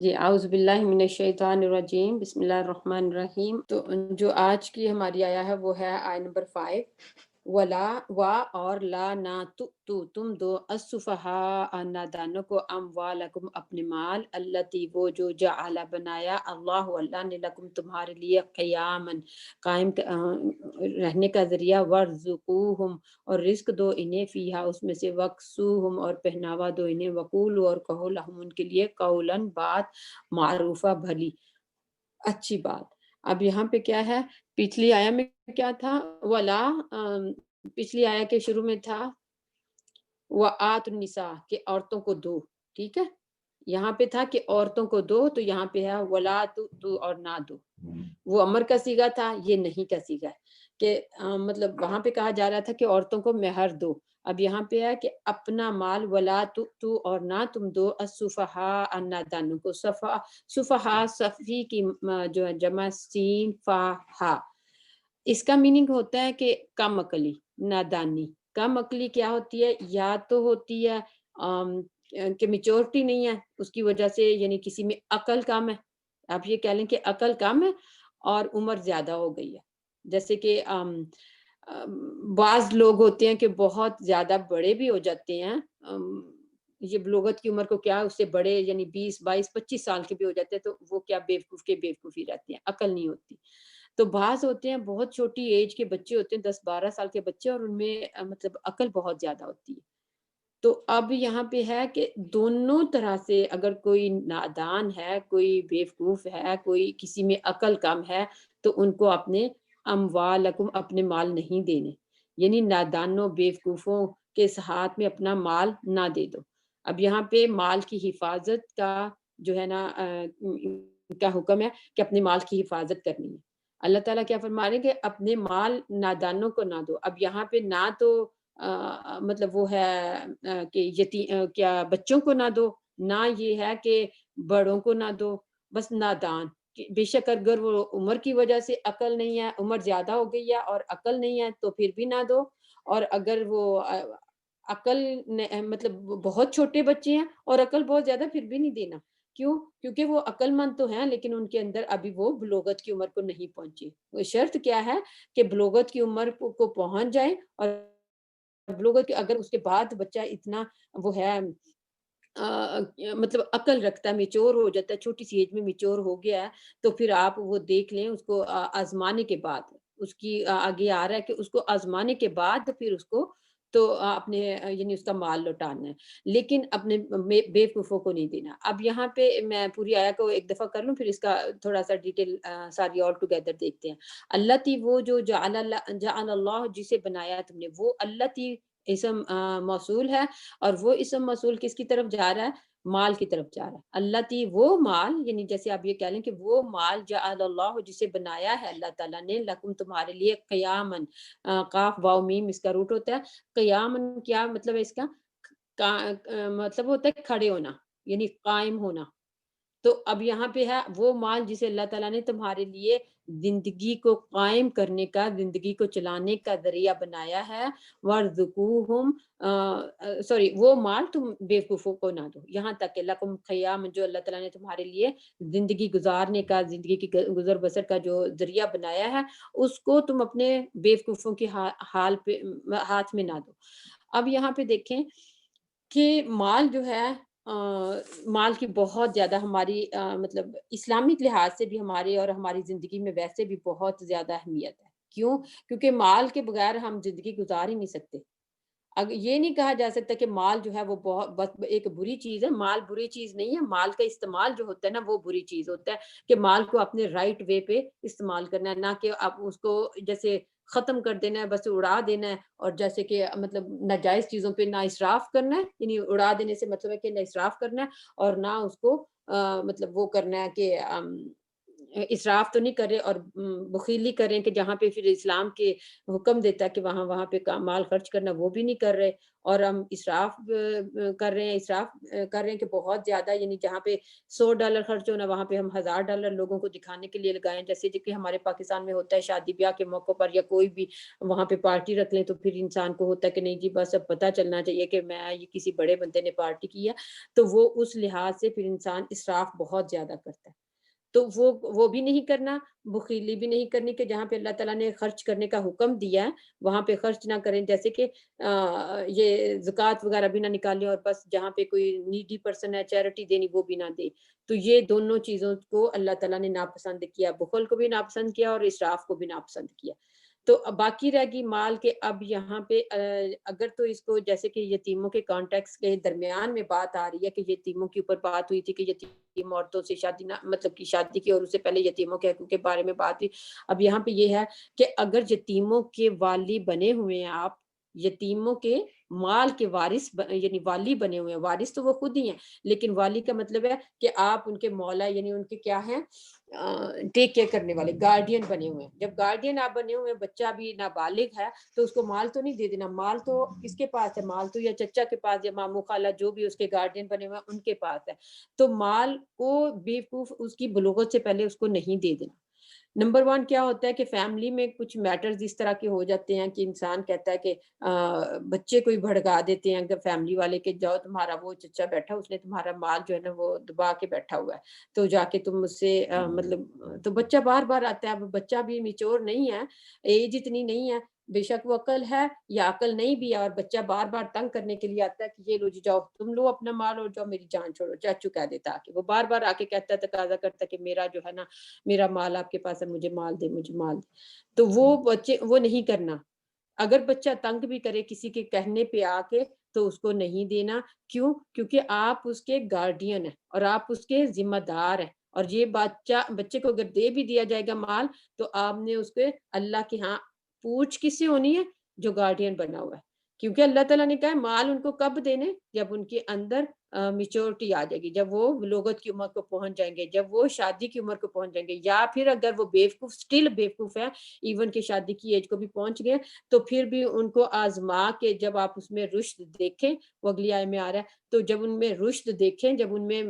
جی اعوذ باللہ من الشیطان الرجیم، بسم اللہ الرحمن الرحیم۔ تو جو آج کی ہماری آیا ہے وہ ہے آیت نمبر 5، ولا وا اور لا نہ تو تم دو السفہاء نادانوں کو اموالکم اپنے مال، التی وہ جو جعل بنایا اللہ نے لکم تمہارے لیے قیامن قائم رہنے کا ذریعہ، ورزقوہم اور رزق دو انہیں فیہا اس میں سے، وقسوہم اور پہناوا دو انہیں، وقولوا اور کہو لہم ان کے لیے قولن بات معروفہ بھلی اچھی بات۔ اب یہاں پہ کیا ہے، پچھلی آیا میں کیا تھا، ولا پچھلی آیا کے شروع میں تھا وآت النساء کہ عورتوں کو دو، ٹھیک ہے، یہاں پہ تھا کہ عورتوں کو دو، تو یہاں پہ ہے ولا تو اور نہ دو، وہ امر کا صیغہ تھا، یہ نہیں کا صیغہ ہے کہ مطلب وہاں پہ کہا جا رہا تھا کہ عورتوں کو مہر دو، اب یہاں پہ ہے کہ اپنا مال ولا تو اور نہ تم دو السفہاء نادانوں کو، سفہاء صفی کی جو ہے جمع سین فا ہا، اس کا میننگ ہوتا ہے کہ کم عقلی، نادانی۔ کم عقلی کیا ہوتی ہے، یا تو ہوتی ہے کہ میچورٹی نہیں ہے اس کی وجہ سے، یعنی کسی میں عقل کم ہے، آپ یہ کہہ لیں کہ عقل کم ہے اور عمر زیادہ ہو گئی ہے، جیسے کہ بعض لوگ ہوتے ہیں کہ بہت زیادہ بڑے بھی ہو جاتے ہیں، یہ بلوغت کی عمر کو کیا اس سے بڑے یعنی 20 22 25 سال کے بھی ہو جاتے ہیں، تو وہ کیا بیوقوف کے بیوقوفی رہتے ہیں، عقل نہیں ہوتی۔ تو بعض ہوتے ہیں بہت چھوٹی ایج کے بچے ہوتے ہیں، 10 12 سال کے بچے، اور ان میں مطلب عقل بہت زیادہ ہوتی ہے۔ تو اب یہاں پہ ہے کہ دونوں طرح سے اگر کوئی نادان ہے، کوئی بیوقوف ہے، کوئی کسی میں عقل کم ہے، تو ان کو اپنے اموالکم اپنے مال نہیں دینے، یعنی نادانوں بیوقوفوں کے ہاتھ میں اپنا مال نہ دے دو۔ اب یہاں پہ مال کی حفاظت کا جو ہے نا کا حکم ہے کہ اپنے مال کی حفاظت کرنی ہے۔ اللہ تعالیٰ کیا فرما رہے ہیں کہ اپنے مال نادانوں کو نہ دو۔ اب یہاں پہ نہ تو مطلب وہ ہے کہ کیا بچوں کو نہ دو، نہ یہ ہے کہ بڑوں کو نہ دو، بس نادان، بے شک اگر وہ عمر کی وجہ سے عقل نہیں ہے، عمر زیادہ ہو گئی ہے اور عقل نہیں ہے تو پھر بھی نہ دو، اور اگر وہ عقل مطلب بہت چھوٹے بچے ہیں اور عقل بہت زیادہ، پھر بھی نہیں دینا۔ کیوں؟ کیونکہ وہ عقل مند تو ہیں لیکن ان کے اندر ابھی وہ بلوغت کی عمر کو نہیں پہنچی۔ وہ شرط کیا ہے کہ بلوغت کی عمر کو پہنچ جائے، اور بلوغت کے اگر اس کے بعد بچہ اتنا وہ ہے مطلب عقل رکھتا ہے، میچور ہو جاتا ہے، چھوٹی سی ایج میں میچور ہو گیا ہے، تو پھر آپ وہ دیکھ لیں اس کو آزمانے کے بعد، اس کی آگے آ رہا ہے کہ اس کو آزمانے کے بعد پھر اس کو تو اپنے یعنی اس کا مال لوٹانا ہے، لیکن اپنے بیوقوفوں کو نہیں دینا۔ اب یہاں پہ میں پوری آیا کو ایک دفعہ کر لوں، پھر اس کا تھوڑا سا ڈیٹیل ساری آل ٹوگیدر دیکھتے ہیں۔ اللہ تی وہ جو جعل اللہ جسے بنایا تم نے، وہ اللہ تی اسم موصول ہے، اور وہ اسم موصول کس کی طرف جا رہا ہے، مال کی طرف جا رہا ہے۔ اللہ تی وہ مال، یعنی جیسے آپ یہ کہہ لیں کہ وہ مال جعل اللہ جسے بنایا ہے اللہ تعالیٰ نے، لکم تمہارے لیے قیامن، قاف واو میم اس کا روٹ ہوتا ہے، قیامن کیا مطلب ہے اس کا، مطلب ہوتا ہے کھڑے ہونا، یعنی قائم ہونا۔ تو اب یہاں پہ ہے وہ مال جسے اللہ تعالیٰ نے تمہارے لیے زندگی کو قائم کرنے کا، زندگی کو چلانے کا ذریعہ بنایا ہے، وَارْزُقُوهُمْ سوری وہ مال تم بیوقوفوں کو نہ دو، یہاں تک کہ لکم قیام جو اللہ تعالیٰ نے تمہارے لیے زندگی گزارنے کا، زندگی کی گزر بسر کا جو ذریعہ بنایا ہے، اس کو تم اپنے بیوقوفوں کے حال پہ ہاتھ میں نہ دو۔ اب یہاں پہ دیکھیں کہ مال جو ہے مال کی بہت زیادہ ہماری مطلب اسلامک لحاظ سے بھی ہمارے اور ہماری زندگی میں ویسے بھی بہت زیادہ اہمیت ہے۔ کیوں؟ کیونکہ مال کے بغیر ہم زندگی گزار ہی نہیں سکتے۔ اگر یہ نہیں کہا جا سکتا کہ مال جو ہے وہ بہت بس ایک بری چیز ہے، مال بری چیز نہیں ہے، مال کا استعمال جو ہوتا ہے نا وہ بری چیز ہوتا ہے، کہ مال کو اپنے رائٹ وے پہ استعمال کرنا ہے، نہ کہ آپ اس کو جیسے ختم کر دینا ہے، بس اڑا دینا ہے، اور جیسے کہ مطلب ناجائز چیزوں پہ نہ اسراف کرنا ہے، یعنی اڑا دینے سے مطلب ہے کہ نہ اسراف کرنا ہے، اور نہ اس کو مطلب وہ کرنا ہے کہ اسراف تو نہیں کر رہے اور بخیلی کر رہے ہیں کہ جہاں پہ پھر اسلام کے حکم دیتا ہے کہ وہاں وہاں پہ مال خرچ کرنا وہ بھی نہیں کر رہے، اور ہم اسراف کر رہے ہیں، اسراف کر رہے ہیں کہ بہت زیادہ، یعنی جہاں پہ $100 خرچ ہونا وہاں پہ ہم $1000 لوگوں کو دکھانے کے لیے لگائیں، جیسے کہ ہمارے پاکستان میں ہوتا ہے شادی بیاہ کے موقع پر یا کوئی بھی وہاں پہ پارٹی رکھ لیں تو پھر انسان کو ہوتا ہے کہ نہیں جی بس اب پتہ چلنا چاہیے کہ میں یہ کسی بڑے بندے نے پارٹی کی ہے، تو وہ اس لحاظ سے پھر انسان اسراف بہت زیادہ کرتا ہے۔ تو وہ بھی نہیں کرنا، بخیلی بھی نہیں کرنی کہ جہاں پہ اللہ تعالیٰ نے خرچ کرنے کا حکم دیا ہے وہاں پہ خرچ نہ کریں، جیسے کہ یہ زکوٰۃ وغیرہ بھی نہ نکالیں اور بس جہاں پہ کوئی نیڈی پرسن ہے چیریٹی دینی وہ بھی نہ دے، تو یہ دونوں چیزوں کو اللہ تعالیٰ نے ناپسند کیا، بخل کو بھی ناپسند کیا اور اسراف کو بھی ناپسند کیا۔ تو اب باقی رہ گئی مال کے، اب یہاں پہ اگر تو اس کو جیسے کہ یتیموں کے کانٹیکس کے درمیان میں بات آ رہی ہے کہ یتیموں کے اوپر بات ہوئی تھی کہ یتیم عورتوں سے شادی نہ مطلب کی شادی کی، اور اس سے پہلے یتیموں کے حقوق کے بارے میں بات ہوئی۔ اب یہاں پہ یہ ہے کہ اگر یتیموں کے والی بنے ہوئے ہیں آپ، یتیموں کے مال کے وارث یعنی والی بنے ہوئے ہیں، وارث تو وہ خود ہی ہیں، لیکن والی کا مطلب ہے کہ آپ ان کے مولا یعنی ان کے کیا ہیں، ٹیک کیئر کرنے والے، گارڈین بنے ہوئے ہیں۔ جب گارڈین آپ بنے ہوئے ہیں، بچہ بھی نابالغ ہے تو اس کو مال تو نہیں دے دینا، مال تو کس کے پاس ہے، مال تو یا چچا کے پاس یا ماموں خالہ جو بھی اس کے گارڈین بنے ہوئے ہیں ان کے پاس ہے، تو مال کو بیوقوف اس کی بلوغت سے پہلے اس کو نہیں دے دینا۔ نمبر ون کیا ہوتا ہے کہ فیملی میں کچھ میٹرز اس طرح کے ہو جاتے ہیں کہ انسان کہتا ہے کہ بچے کو ہی بھڑکا دیتے ہیں کہ فیملی والے کے جاؤ تمہارا وہ چچا بیٹھا اس نے تمہارا مال جو ہے نا وہ دبا کے بیٹھا ہوا ہے، تو جا کے تم مجھ سے مطلب، تو بچہ بار بار آتا ہے، اب بچہ بھی میچور نہیں ہے، ایج اتنی نہیں ہے، بے شک وہ عقل ہے یا عقل نہیں بھی ہے، اور بچہ بار بار تنگ کرنے کے لیے آتا ہے کہ یہ لو جی جاؤ تم لو اپنا مال اور جاؤ میری جان چھوڑو، چاچو کہہ دیتا کہ وہ بار بار آ کے کہتا ہے تقاضا کرتا ہے کہ میرا جو ہے نا میرا مال آپ کے پاس ہے، مجھے مال دے مجھے مال دے، تو وہ بچے وہ نہیں کرنا۔ اگر بچہ تنگ بھی کرے کسی کے کہنے پہ آ کے تو اس کو نہیں دینا، کیوں؟ کیونکہ آپ اس کے گارڈین ہیں اور آپ اس کے ذمہ دار ہیں، اور یہ بچے کو اگر دے بھی دیا جائے گا مال تو آپ نے اس کے اللہ کے ہاں پوچھ کس سے ہونی ہے، جو گارڈین بنا ہوا ہے، کیونکہ اللہ تعالیٰ نے کہا ہے مال ان کو کب دینے، جب ان کے اندر میچورٹی آ جائے گی، جب وہ بلوغت کی عمر کو پہنچ جائیں گے، جب وہ شادی کی عمر کو پہنچ جائیں گے، یا پھر اگر وہ بیوقوف اسٹل بیوقوف ہے ایون کہ شادی کی ایج کو بھی پہنچ گئے، تو پھر بھی ان کو آزما کے جب آپ اس میں رشد دیکھیں، وہ اگلی آیت میں آ رہا ہے، تو جب ان میں رشد دیکھیں، جب ان میں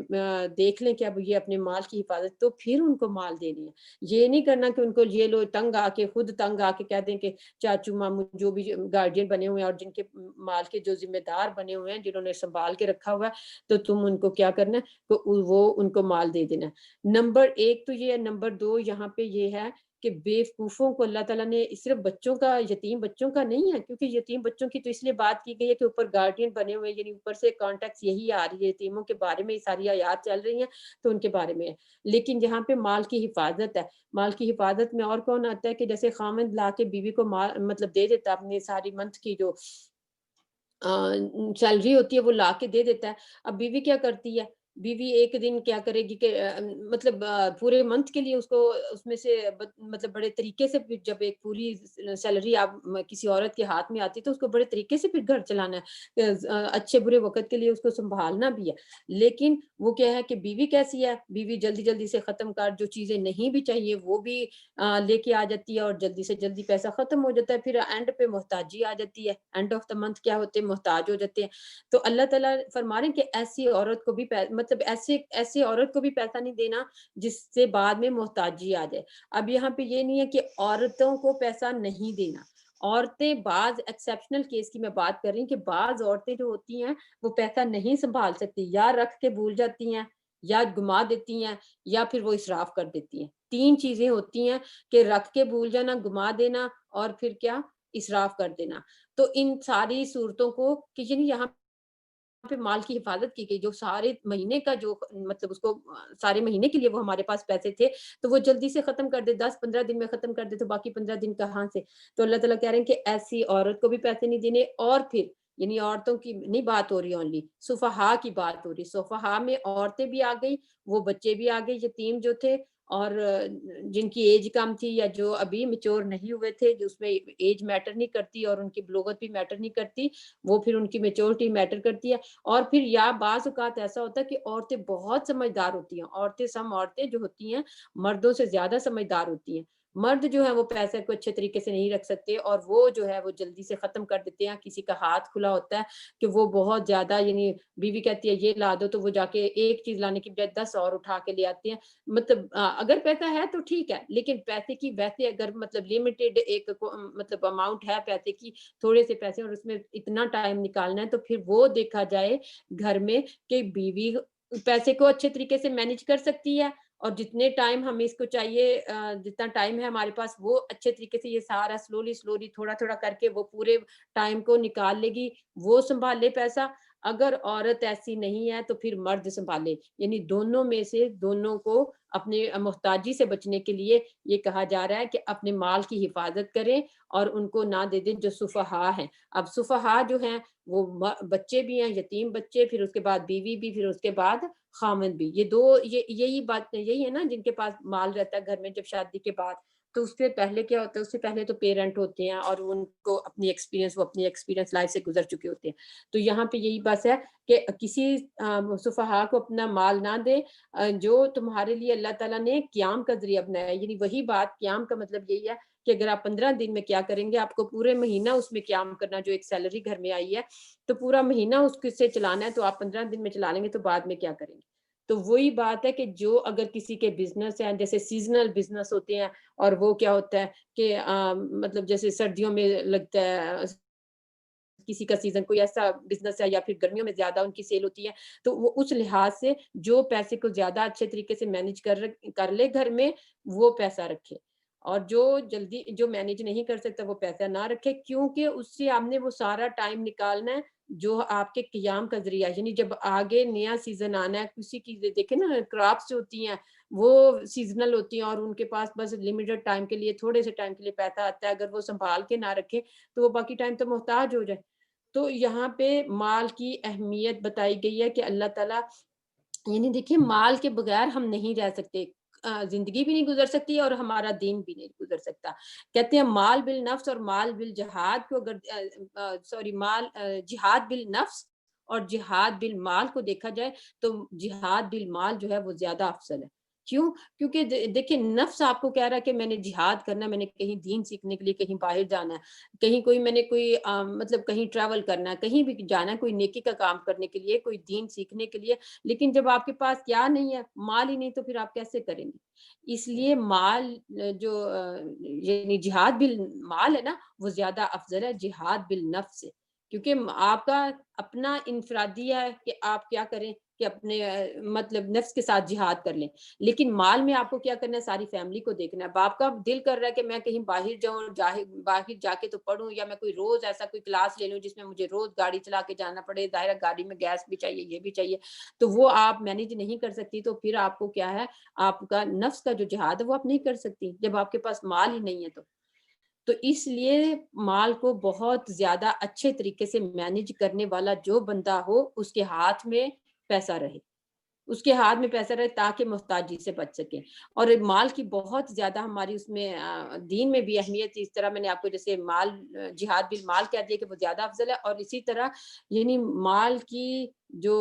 دیکھ لیں کہ اب یہ اپنے مال کی حفاظت، تو پھر ان کو مال دینی ہے۔ یہ نہیں کرنا کہ ان کو یہ لو تنگ آ کے خود تنگ آ کے کہہ دیں کہ چاچو ماموں جو بھی گارڈین بنے ہوئے ہیں اور جن کے مال کے جو ذمہ دار بنے ہوئے ہیں جنہوں نے سنبھال کے رکھا ہوا ہے، تو تم ان کو کیا کرنا ہے کہ وہ ان کو مال دے دینا ہے۔ نمبر ایک تو یہ ہے، نمبر دو یہاں پہ یہ ہے کہ بیوقوفوں کو اللہ تعالیٰ نے صرف بچوں کا، یتیم بچوں کا نہیں ہے، کیونکہ یتیم بچوں کی تو اس لیے بات کی گئی ہے کہ اوپر گارڈین بنے ہوئے، یعنی اوپر سے کانٹیکس یہی آ رہی ہے، یتیموں کے بارے میں یہ ساری آیات چل رہی ہیں تو ان کے بارے میں ہے، لیکن یہاں پہ مال کی حفاظت ہے۔ مال کی حفاظت میں اور کون آتا ہے کہ جیسے خاوند لا کے بیوی کو مال مطلب دے دیتا، اپنی ساری منتھ کی جو سیلری ہوتی ہے وہ لا کے دے دیتا ہے۔ اب بیوی کیا کرتی ہے، بیوی ایک دن کیا کرے گی کہ مطلب پورے منتھ کے لیے اس کو اس میں سے مطلب بڑے طریقے سے پھر جب ایک پوری سیلری آپ کسی عورت کے ہاتھ میں آتی ہے تو اس کو بڑے طریقے سے پھر گھر چلانا ہے، اچھے برے وقت کے لیے اس کو سنبھالنا بھی ہے، لیکن وہ کیا ہے کہ بیوی کیسی ہے، بیوی جلدی جلدی سے ختم کر، جو چیزیں نہیں بھی چاہیے وہ بھی لے کے آ جاتی ہے، اور جلدی سے جلدی پیسہ ختم ہو جاتا ہے، پھر اینڈ پہ محتاجی آ جاتی ہے، اینڈ آف دا منتھ کیا ہوتے ہیں، محتاج ہو جاتے ہیں۔ تو اللہ تعالیٰ فرما رہے ہیں کہ ایسی عورت کو بھی مطلب ایسے عورت کو بھی پیسہ نہیں دینا جس سے بعد میں محتاجی آ جائے۔ اب یہاں پہ یہ نہیں ہے کہ عورتوں کو پیسہ نہیں دینا، عورتیں بعض ایکسیپشنل کیس کی میں بات کر رہی ہوں کہ بعض عورتیں جو ہوتی ہیں وہ پیسہ نہیں سنبھال سکتی، یا رکھ کے بھول جاتی ہیں، یا گما دیتی ہیں، یا پھر وہ اسراف کر دیتی ہیں۔ تین چیزیں ہوتی ہیں کہ رکھ کے بھول جانا، گما دینا، اور پھر کیا، اسراف کر دینا۔ تو ان ساری صورتوں کو کہ یعنی یہاں پہ مال کی حفاظت کی گئی، جو سارے مہینے کا جو مطلب اس کو سارے مہینے کے لیے وہ ہمارے پاس پیسے تھے تو وہ جلدی سے ختم کر دے، 10-15 دن میں ختم کر دے، تو باقی 15 دن کہاں سے؟ تو اللہ تعالیٰ کہہ رہے ہیں کہ ایسی عورت کو بھی پیسے نہیں دینے، اور پھر یعنی عورتوں کی نہیں بات ہو رہی، اونلی صفحاء کی بات ہو رہی، صفحاء میں عورتیں بھی آ گئی، وہ بچے بھی آ گئے یتیم جو تھے، اور جن کی ایج کم تھی یا جو ابھی میچور نہیں ہوئے تھے، جو اس میں ایج میٹر نہیں کرتی اور ان کی بلوغت بھی میٹر نہیں کرتی، وہ پھر ان کی میچورٹی میٹر کرتی ہے۔ اور پھر یا بعض اوقات ایسا ہوتا ہے کہ عورتیں بہت سمجھدار ہوتی ہیں، سم عورتیں جو ہوتی ہیں مردوں سے زیادہ سمجھدار ہوتی ہیں۔ مرد جو ہے وہ پیسے کو اچھے طریقے سے نہیں رکھ سکتے اور وہ جو ہے وہ جلدی سے ختم کر دیتے ہیں۔ کسی کا ہاتھ کھلا ہوتا ہے کہ وہ بہت زیادہ، یعنی بیوی کہتی ہے یہ لا دو تو وہ جا کے ایک چیز لانے کی بجائے 10 اور اٹھا کے لے آتے ہیں۔ مطلب اگر پیسہ ہے تو ٹھیک ہے، لیکن پیسے کی ویسے اگر مطلب لمیٹڈ ایک مطلب اماؤنٹ ہے پیسے کی، تھوڑے سے پیسے اور اس میں اتنا ٹائم نکالنا ہے، تو پھر وہ دیکھا جائے گھر میں کہ بیوی پیسے کو اچھے طریقے سے مینج کر سکتی ہے اور جتنے ٹائم ہمیں اس کو چاہیے، جتنا ٹائم ہے ہمارے پاس، وہ اچھے طریقے سے یہ سارا سلولی تھوڑا تھوڑا کر کے وہ پورے ٹائم کو نکال لے گی، وہ سنبھالے پیسہ۔ اگر عورت ایسی نہیں ہے تو پھر مرد سنبھالے، یعنی دونوں میں سے دونوں کو اپنے محتاجی سے بچنے کے لیے یہ کہا جا رہا ہے کہ اپنے مال کی حفاظت کریں اور ان کو نہ دے دیں جو سفہا ہیں۔ اب سفہا جو ہیں وہ بچے بھی ہیں، یتیم بچے، پھر اس کے بعد بیوی بھی، پھر اس کے بعد خامند بھی، یہ دو، یہی بات یہی ہے نا جن کے پاس مال رہتا ہے گھر میں جب شادی کے بعد۔ تو اس سے پہلے کیا ہوتا ہے، اس سے پہلے تو پیرنٹ ہوتے ہیں اور ان کو وہ اپنی ایکسپیرینس لائف سے گزر چکے ہوتے ہیں۔ تو یہاں پہ یہی بات ہے کہ کسی سفہا کو اپنا مال نہ دے، جو تمہارے لیے اللہ تعالیٰ نے قیام کا ذریعہ بنایا ہے۔ یعنی وہی بات، قیام کا مطلب یہی ہے کہ اگر آپ 15 دن میں کیا کریں گے، آپ کو پورے مہینہ اس میں قیام کرنا، جو ایک سیلری گھر میں آئی ہے تو پورا مہینہ اس سے چلانا ہے، تو آپ 15 دن میں چلا لیں گے تو بعد میں کیا کریں گے؟ تو وہی بات ہے کہ جو اگر کسی کے بزنس ہیں، جیسے سیزنل بزنس ہوتے ہیں، اور وہ کیا ہوتا ہے کہ مطلب جیسے سردیوں میں لگتا ہے کسی کا سیزن، کوئی ایسا بزنس ہے، یا پھر گرمیوں میں زیادہ ان کی سیل ہوتی ہے، تو وہ اس لحاظ سے جو پیسے کو زیادہ اچھے طریقے سے مینج کر لے گھر میں، وہ پیسہ رکھے، اور جو مینج نہیں کر سکتا وہ پیسہ نہ رکھے، کیونکہ اس سے آپ نے وہ سارا ٹائم نکالنا ہے جو آپ کے قیام کا ذریعہ ہے۔ یعنی جب آگے نیا سیزن آنا ہے کسی کی، دیکھیں نا کراپس جو ہوتی ہیں وہ سیزنل ہوتی ہیں اور ان کے پاس بس لمیٹڈ ٹائم کے لیے، تھوڑے سے ٹائم کے لیے پیسہ آتا ہے، اگر وہ سنبھال کے نہ رکھے تو وہ باقی ٹائم تو محتاج ہو جائے۔ تو یہاں پہ مال کی اہمیت بتائی گئی ہے کہ اللہ تعالیٰ، یعنی دیکھیں مال کے بغیر ہم نہیں رہ سکتے، زندگی بھی نہیں گزر سکتی اور ہمارا دین بھی نہیں گزر سکتا۔ کہتے ہیں مال بالنفس اور مال بالجہاد کو اگر مال جہاد بالنفس اور جہاد بالمال کو دیکھا جائے تو جہاد بالمال جو ہے وہ زیادہ افضل ہے۔ کیوں؟ کیونکہ دیکھیں نفس آپ کو کہہ رہا ہے کہ میں نے جہاد کرنا ہے، میں نے کہیں دین سیکھنے کے لیے کہیں باہر جانا ہے، کہیں میں نے کوئی مطلب کہیں ٹریول کرنا ہے، کہیں بھی جانا ہے کوئی نیکی کا کام کرنے کے لیے، کوئی دین سیکھنے کے لیے، لیکن جب آپ کے پاس کیا نہیں ہے، مال ہی نہیں، تو پھر آپ کیسے کریں گے؟ اس لیے مال جو یعنی جہاد بالمال ہے نا، وہ زیادہ افضل ہے جہاد بالنفس سے، کیونکہ آپ کا اپنا انفرادیہ ہے کہ آپ کیا کریں کہ اپنے مطلب نفس کے ساتھ جہاد کر لیں، لیکن مال میں آپ کو کیا کرنا ہے، ساری فیملی کو دیکھنا ہے۔ باپ کا دل کر رہا ہے کہ میں کہیں باہر جاؤں، باہر جا کے تو پڑھوں، یا میں کوئی روز ایسا کوئی کلاس لے لوں جس میں مجھے روز گاڑی چلا کے جانا پڑے، ظاہر ہے گاڑی میں گیس بھی چاہیے، یہ بھی چاہیے، تو وہ آپ مینج نہیں کر سکتی، تو پھر آپ کو کیا ہے، آپ کا نفس کا جو جہاد ہے وہ آپ نہیں کر سکتی جب آپ کے پاس مال ہی نہیں ہے۔ تو اس لیے مال کو بہت زیادہ اچھے طریقے سے مینج کرنے والا جو بندہ ہو، اس کے ہاتھ میں پیسہ رہے، اس کے ہاتھ میں پیسہ رہے تاکہ محتاجی سے بچ سکے۔ اور مال کی بہت زیادہ ہماری اس میں دین میں بھی اہمیت، اس طرح میں نے آپ کو جیسے مال جہاد بالمال کہہ دیا کہ وہ زیادہ افضل ہے، اور اسی طرح یعنی مال کی جو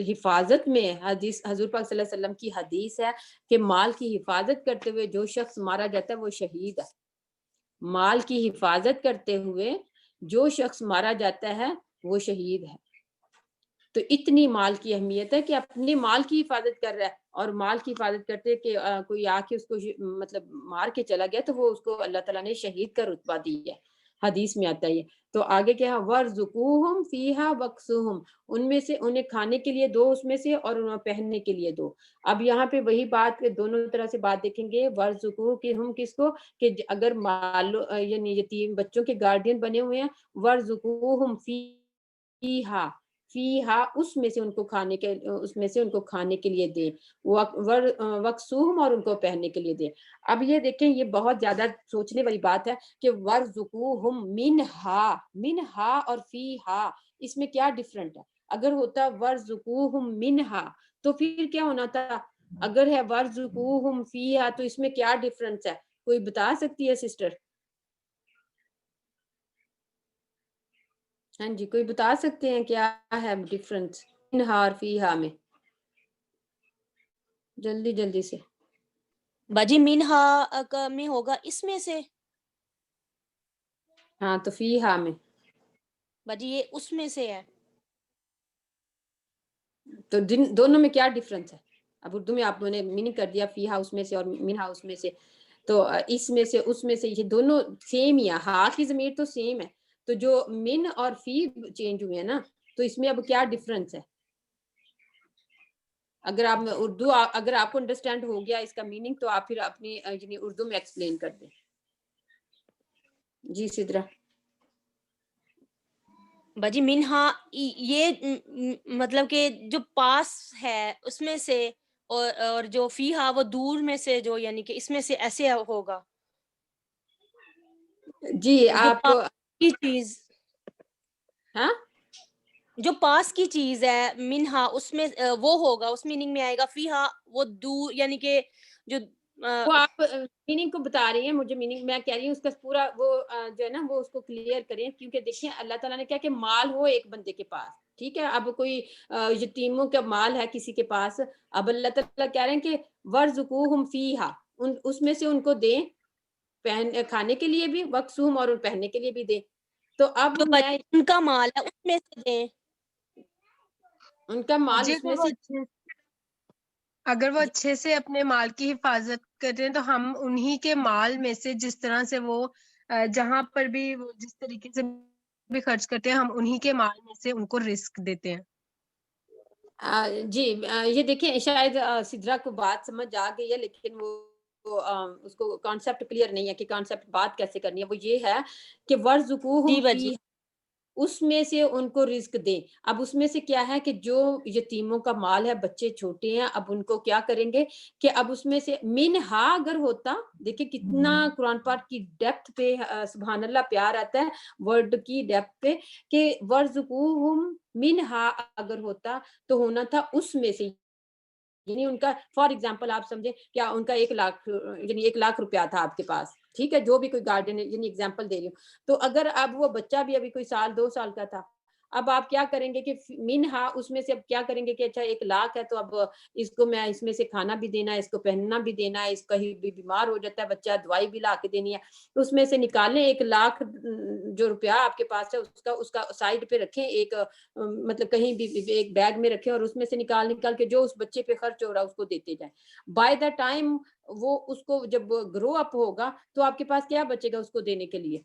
حفاظت میں حدیث، حضور پاک صلی اللہ علیہ وسلم کی حدیث ہے کہ مال کی حفاظت کرتے ہوئے جو شخص مارا جاتا ہے وہ شہید ہے۔ مال کی حفاظت کرتے ہوئے جو شخص مارا جاتا ہے وہ شہید ہے۔ تو اتنی مال کی اہمیت ہے کہ اپنے مال کی حفاظت کر رہا ہے، اور مال کی حفاظت کرتے کہ کوئی آ کے اس کو مطلب مار کے چلا گیا تو وہ اس کو اللہ تعالیٰ نے شہید کا رتبہ دی ہے، حدیث میں آتا ہے یہ۔ تو آگے کیا ہے، وَارْزُقُوهُمْ فِيهَا وَاكْسُوهُمْ، ان میں سے انہیں کھانے کے لیے دو، اس میں سے، اور انہیں پہننے کے لیے دو۔ اب یہاں پہ وہی بات دونوں طرح سے بات دیکھیں گے، وَارْزُقُوهُمْ کہ ہم کس کو، کہ اگر یعنی یتیم بچوں کے گارڈین بنے ہوئے ہیں، وَارْزُقُوهُمْ فِيهَا، فیہا اس میں سے ان کو کھانے کے، اس میں سے ان کو کھانے کے لیے دیں، وقسوہم اور ان کو پہننے کے لیے دیں۔ اب یہ دیکھیں، یہ بہت زیادہ سوچنے والی بات ہے کہ ورزقوہم منہا، منہا اور فیہا، اس میں کیا ڈفرنٹ ہے؟ اگر ہوتا ورزقوہم منہا تو پھر کیا ہونا تھا، اگر ہے ورزقوہم فیہا تو اس میں کیا ڈفرنس ہے؟ کوئی بتا سکتی ہے سسٹر؟ ہاں جی، کوئی بتا سکتے ہیں کیا ہے ڈفرنس منہا اور فیہا میں؟ جلدی جلدی سے. باجی منہا میں ہوگا اس میں سے. ہاں تو فیہا میں باجی یہ اس میں سے ہے. تو دونوں میں کیا ڈفرنس ہے؟ اب اردو میں آپ نے میننگ کر دیا فی ہاؤس میں سے اور مین ہاؤس میں سے، تو اس میں سے اس میں سے یہ دونوں سیم ہی ہے. ہا کی ضمیر تو سیم ہے، تو جو من اور فی چینج ہوئے ہیں نا، تو اس میں اب کیا ڈفرنس ہے؟ اگر آپ اردو اگر آپ کو انڈرسٹینڈ ہو گیا اس کا میننگ تو آپ پھر اپنی یعنی اردو میں ایکسپلین کر دیں. جی سدرا. باجی منہا یہ مطلب کہ جو پاس ہے اس میں سے، اور جو فیہا وہ دور میں سے، جو یعنی کہ اس میں سے ایسے ہوگا. جی جو آپ پاس کی چیز، ہاں جو پاس کی چیز ہے منہا اس میں وہ ہوگا، اس میننگ میں آئے گا. فیہا وہ دور یعنی کہ جو وہ آپ میننگ کو بتا رہی ہیں، مجھے میننگ میں کہہ رہی ہوں اس کا پورا وہ جو ہے نا وہ اس کو کلیئر کریں، کیونکہ دیکھیں اللہ تعالیٰ نے کہا کہ مال ہو ایک بندے کے پاس، ٹھیک ہے. اب کوئی یتیموں کا مال ہے کسی کے پاس، اب اللہ تعالیٰ کہہ رہے ہیں کہ ورزقوہم فیہا، اس میں سے ان کو دیں، کھانے کے لیے بھی وقسوم اور پہننے کے لیے بھی دیں. تو اب جو میں ان کا مال ہے اس میں سے دیں. ان کا مال جی اس میں سے اگر وہ اچھے سے اپنے مال کی حفاظت کرتے ہیں تو ہم انہی کے مال میں سے، جس طرح سے وہ جہاں پر بھی وہ جس طریقے سے بھی خرچ کرتے ہیں، ہم انہی کے مال میں سے ان کو رزق دیتے ہیں. جی یہ دیکھیں شاید سدرا کو بات سمجھ آ گئی ہے، لیکن وہ اس کو کانسیپٹ کلیئر نہیں ہے کہ کانسیپٹ بات کیسے کرنی ہے. وہ یہ ہے کہ ورزقوہم جی باجی. فی، اس میں سے ان کو رزق دیں. اب اس میں سے کیا ہے کہ جو یتیموں کا مال ہے، بچے چھوٹے ہیں، اب ان کو کیا کریں گے کہ اب اس میں سے منہا اگر ہوتا، دیکھیں کتنا قرآن پاک کی ڈیپتھ پہ سبحان اللہ پیار آتا ہے ورڈ کی ڈیپتھ پہ، کہ ورزقوہم منہا اگر ہوتا تو ہونا تھا اس میں سے. یعنی ان کا فار ایگزامپل آپ سمجھیں کیا ان کا 1,00,000 یعنی 1,00,000 روپیہ تھا آپ کے پاس، ٹھیک ہے، جو بھی کوئی گارڈین یعنی ایگزامپل دے رہی ہوں. تو اگر اب وہ بچہ بھی ابھی کوئی 1 2 سال کا تھا، اب آپ کیا کریں گے کہ منہا اس میں سے اب کیا کریں گے کہ اچھا 1,00,000 ہے تو اب اس کو میں اس میں سے کھانا بھی دینا ہے، اس کو پہننا بھی دینا ہے، اس کہیں بھی بیمار ہو جاتا ہے بچہ دوائی بھی لا کے دینی ہے، تو اس میں سے نکالیں 1,00,000 جو روپیہ آپ کے پاس ہے اس کا سائڈ پہ رکھیں، ایک مطلب کہیں بھی ایک بیگ میں رکھیں، اور اس میں سے نکال کے جو اس بچے پہ خرچ ہو رہا ہے اس کو دیتے جائیں. بائی دا ٹائم وہ اس کو جب گرو اپ ہوگا تو آپ کے پاس کیا بچے گا اس کو دینے کے لیے؟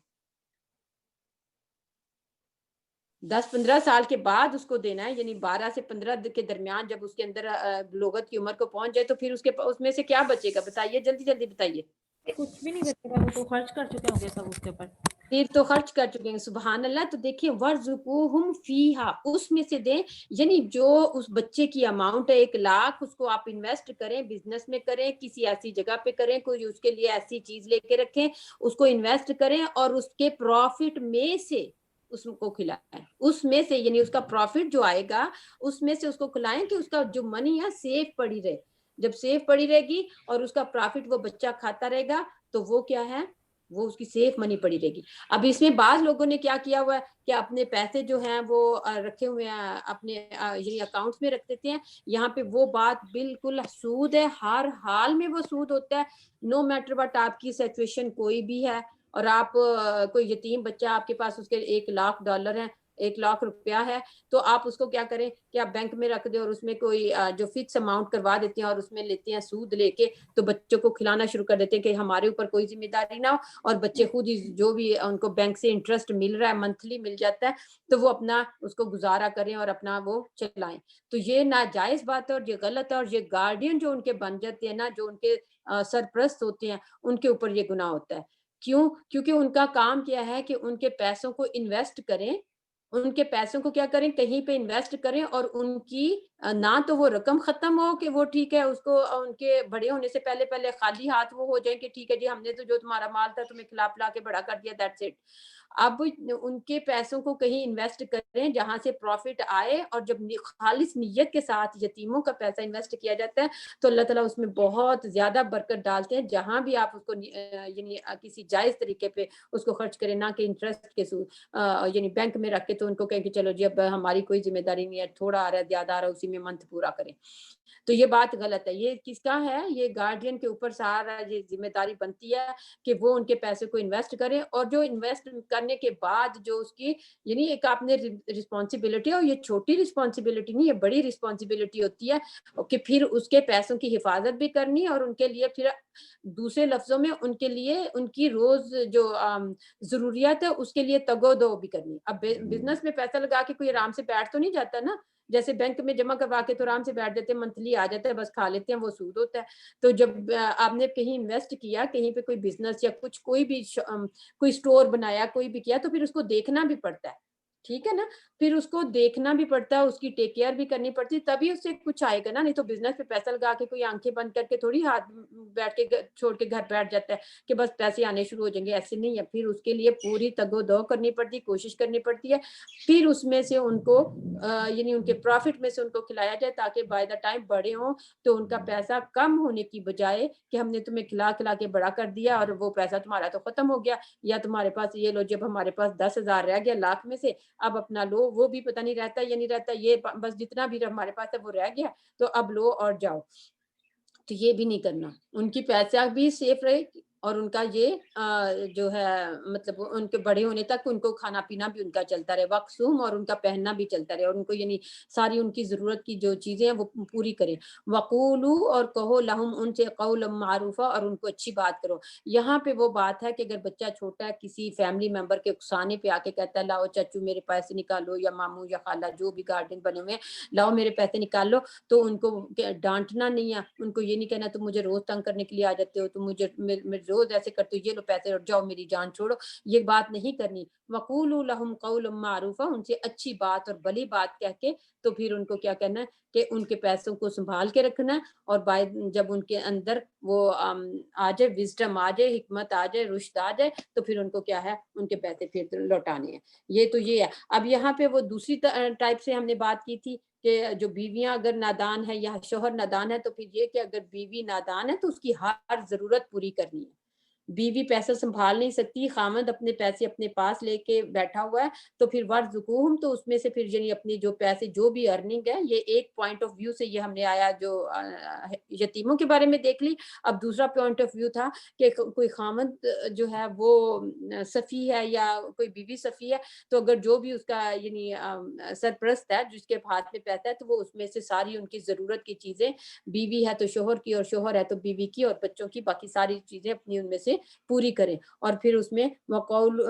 10 15 سال کے بعد اس کو دینا ہے، یعنی 12 سے 15 کے درمیان جب اس کے اندر بلوغت کی عمر کو پہنچ جائے تو پھر اس میں سے کیا بچے گا؟ بتائیے جلدی جلدی بتائیے. کچھ بھی نہیں بچے گا، وہ تو خرچ کر چکے ہوں گے سب اس کے اوپر. پھر تو خرچ کر چکے ہیں سبحان اللہ. تو دیکھیں ورزقوہم فیہا، اس میں سے دیں، یعنی جو اس بچے کی اماؤنٹ ہے 1,00,000 اس کو آپ انویسٹ کریں، بزنس میں کریں، کسی ایسی جگہ پہ کریں، کوئی اس کے لیے ایسی چیز لے کے رکھیں، اس کو انویسٹ کریں اور اس کے پروفٹ میں سے اس کو کھلائیں. اس میں سے یعنی اس کا پروفٹ جو آئے گا اس میں سے اس کو کھلائیں کہ اس کا جو منی ہے سیف پڑی رہے. جب سیف پڑی رہے گی اور اس کا پروفٹ وہ بچہ کھاتا رہے گا تو وہ کیا ہے، وہ اس کی سیف منی پڑی رہے گی. اب اس میں بعض لوگوں نے کیا کیا ہوا ہے کہ اپنے پیسے جو ہیں وہ رکھے ہوئے ہیں اپنے یعنی اکاؤنٹس میں رکھ دیتے ہیں. یہاں پہ وہ بات بالکل سود ہے، ہر حال میں وہ سود ہوتا ہے. نو میٹر وٹ آپ کی سچویشن کوئی بھی ہے اور آپ کوئی یتیم بچہ آپ کے پاس اس کے $1,00,000 ہیں، 1,00,000 روپیہ ہے، تو آپ اس کو کیا کریں کہ آپ بینک میں رکھ دیں اور اس میں کوئی جو فکس اماؤنٹ کروا دیتے ہیں اور اس میں لیتے ہیں سود لے کے، تو بچوں کو کھلانا شروع کر دیتے ہیں کہ ہمارے اوپر کوئی ذمہ داری نہ ہو، اور بچے خود ہی جو بھی ان کو بینک سے انٹرسٹ مل رہا ہے منتھلی مل جاتا ہے تو وہ اپنا اس کو گزارا کریں اور اپنا وہ چلائیں. تو یہ ناجائز بات ہے اور یہ غلط ہے، اور یہ گارڈین جو ان کے بن جاتے ہیں نا، جو ان کے سرپرست ہوتے ہیں، ان کے اوپر یہ گناہ ہوتا ہے. کیوں؟ کیونکہ ان کا کام کیا ہے کہ ان کے پیسوں کو انویسٹ کریں، ان کے پیسوں کو کیا کریں، کہیں پہ انویسٹ کریں اور ان کی نہ تو وہ رقم ختم ہو کہ وہ ٹھیک ہے اس کو ان کے بڑے ہونے سے پہلے خالی ہاتھ وہ ہو جائیں کہ ٹھیک ہے جی ہم نے تو جو تمہارا مال تھا تمہیں کھلا پلا کے بڑا کر دیا، دیٹس اٹ. اب ان کے پیسوں کو کہیں انویسٹ کریں جہاں سے پروفٹ آئے، اور جب خالص نیت کے ساتھ یتیموں کا پیسہ انویسٹ کیا جاتا ہے تو اللہ تعالیٰ اس میں بہت زیادہ برکت ڈالتے ہیں. جہاں بھی آپ اس کو یعنی کسی جائز طریقے پہ اس کو خرچ کریں، نہ کہ انٹرسٹ کے یعنی بینک میں رکھ کے تو ان کو کہیں کہ چلو جی اب ہماری کوئی ذمہ داری نہیں ہے، تھوڑا آ رہا ہے زیادہ آ رہا ہے اسی میں منتھ پورا کریں. تو یہ بات غلط ہے. یہ کس کا ہے؟ یہ گارڈین کے اوپر سارا یہ ذمہ داری بنتی ہے کہ وہ ان کے پیسے کو انویسٹ کریں، اور جو انویسٹ کرنے کے بعد جو اس کی یعنی ایک آپ نے رسپانسبلٹی، اور یہ چھوٹی رسپانسبلٹی نہیں، یہ بڑی رسپانسبلٹی ہوتی ہے کہ پھر اس کے پیسوں کی حفاظت بھی کرنی، اور ان کے لیے پھر دوسرے لفظوں میں ان کے لیے ان کی روز جو ضروریات ہے اس کے لیے تگو دو بھی کرنی. اب بزنس میں پیسہ لگا کے کوئی آرام سے بیٹھ تو نہیں جاتا نا، جیسے بینک میں جمع کروا کے تو آرام سے بیٹھ جاتے ہیں، منتھلی آ جاتا ہے بس کھا لیتے ہیں، وہ سود ہوتا ہے. تو جب آپ نے کہیں انویسٹ کیا، کہیں پہ کوئی بزنس یا کچھ کوئی بھی کوئی سٹور بنایا، کوئی بھی کیا، تو پھر اس کو دیکھنا بھی پڑتا ہے، ٹھیک ہے نا. پھر اس کو دیکھنا بھی پڑتا ہے، اس کی ٹیک کیئر بھی کرنی پڑتی، تبھی اس سے کچھ آئے گا نا. نہیں تو بزنس پہ پیسہ لگا کے کوئی آنکھیں بند کر کے تھوڑی ہاتھ بیٹھ کے چھوڑ کے گھر بیٹھ جاتا ہے کہ بس پیسے آنے شروع ہو جائیں گے. ایسے نہیں ہے، پھر اس کے لیے پوری تگ و دو کرنی پڑتی، کوشش کرنی پڑتی ہے. پھر اس میں سے ان کو یعنی ان کے پروفٹ میں سے ان کو کھلایا جائے تاکہ بائی دا ٹائم بڑے ہوں تو ان کا پیسہ کم ہونے کی بجائے کہ ہم نے تمہیں کھلا کے بڑا کر دیا اور وہ پیسہ تمہارا تو ختم ہو گیا، یا تمہارے پاس یہ لو جب ہمارے پاس 10,000 رہ گیا لاکھ میں سے، اب اپنا لو، وہ بھی پتہ نہیں رہتا یا نہیں رہتا، یہ بس جتنا بھی ہمارے پاس ہے وہ رہ گیا تو اب لو اور جاؤ. تو یہ بھی نہیں کرنا. ان کی پیسہ بھی سیف رہے اور ان کا یہ جو ہے مطلب ان کے بڑے ہونے تک ان کو کھانا پینا بھی ان کا چلتا رہے، وقسوم، اور ان کا پہننا بھی چلتا رہے، اور ان کو یعنی ساری ان کی ضرورت کی جو چیزیں ہیں وہ پوری کریں. وقولو، اور کہو، لہم، ان سے، قولا معروفا، اور ان کو اچھی بات کرو. یہاں پہ وہ بات ہے کہ اگر بچہ چھوٹا ہے کسی فیملی ممبر کے اکسانے پہ آ کے کہتا ہے لاؤ چچو میرے پیسے نکالو، یا ماموں یا خالہ جو بھی گارڈین بنے ہوئے ہیں لاؤ میرے پیسے نکال لو، تو ان کو ڈانٹنا نہیں ہے، ان کو یہ نہیں کہنا تم مجھے روز تنگ کرنے کے لیے آ جاتے ہو، تم مجھے روز ایسے کرتے ہو، یہ لو پیسے اور جاؤ میری جان چھوڑو. یہ بات نہیں کرنی. وقولوا لهم قولا معروفا، ان سے اچھی بات اور بلی بات کہہ کے تو پھر ان کو کیا کرنا ہے کہ ان کے پیسوں کو سنبھال کے رکھنا ہے، اور جب ان کے اندر وہ آ جائے، وزڈم آ جائے، حکمت آ جائے، رشد آ جائے، تو پھر ان کو کیا ہے ان کے پیسے پھر لوٹانے ہیں. یہ تو یہ ہے. اب یہاں پہ وہ دوسری ٹائپ سے ہم نے بات کی تھی کہ جو بیویاں اگر نادان ہے یا شوہر نادان ہے، تو پھر یہ کہ اگر بیوی نادان ہے تو اس کی ہر ضرورت پوری کرنی ہے. بیوی پیسہ سنبھال نہیں سکتی، خامد اپنے پیسے اپنے پاس لے کے بیٹھا ہوا ہے، تو پھر ورزقوہم، تو اس میں سے پھر یعنی اپنے جو پیسے جو بھی ارننگ ہے، یہ ایک پوائنٹ آف ویو سے یہ ہم نے آیا جو یتیموں کے بارے میں دیکھ لی. اب دوسرا پوائنٹ آف ویو تھا کہ کوئی خامد جو ہے وہ سفی ہے یا کوئی بیوی سفی ہے، تو اگر جو بھی اس کا یعنی سرپرست ہے جس کے ہاتھ میں پیسہ ہے، تو وہ اس میں سے ساری ان کی ضرورت کی چیزیں، بیوی ہے تو شوہر کی، اور شوہر ہے تو بیوی کی اور بچوں کی، باقی ساری چیزیں اپنی ان میں سے پوری کریں. اور پھر اس میں وقول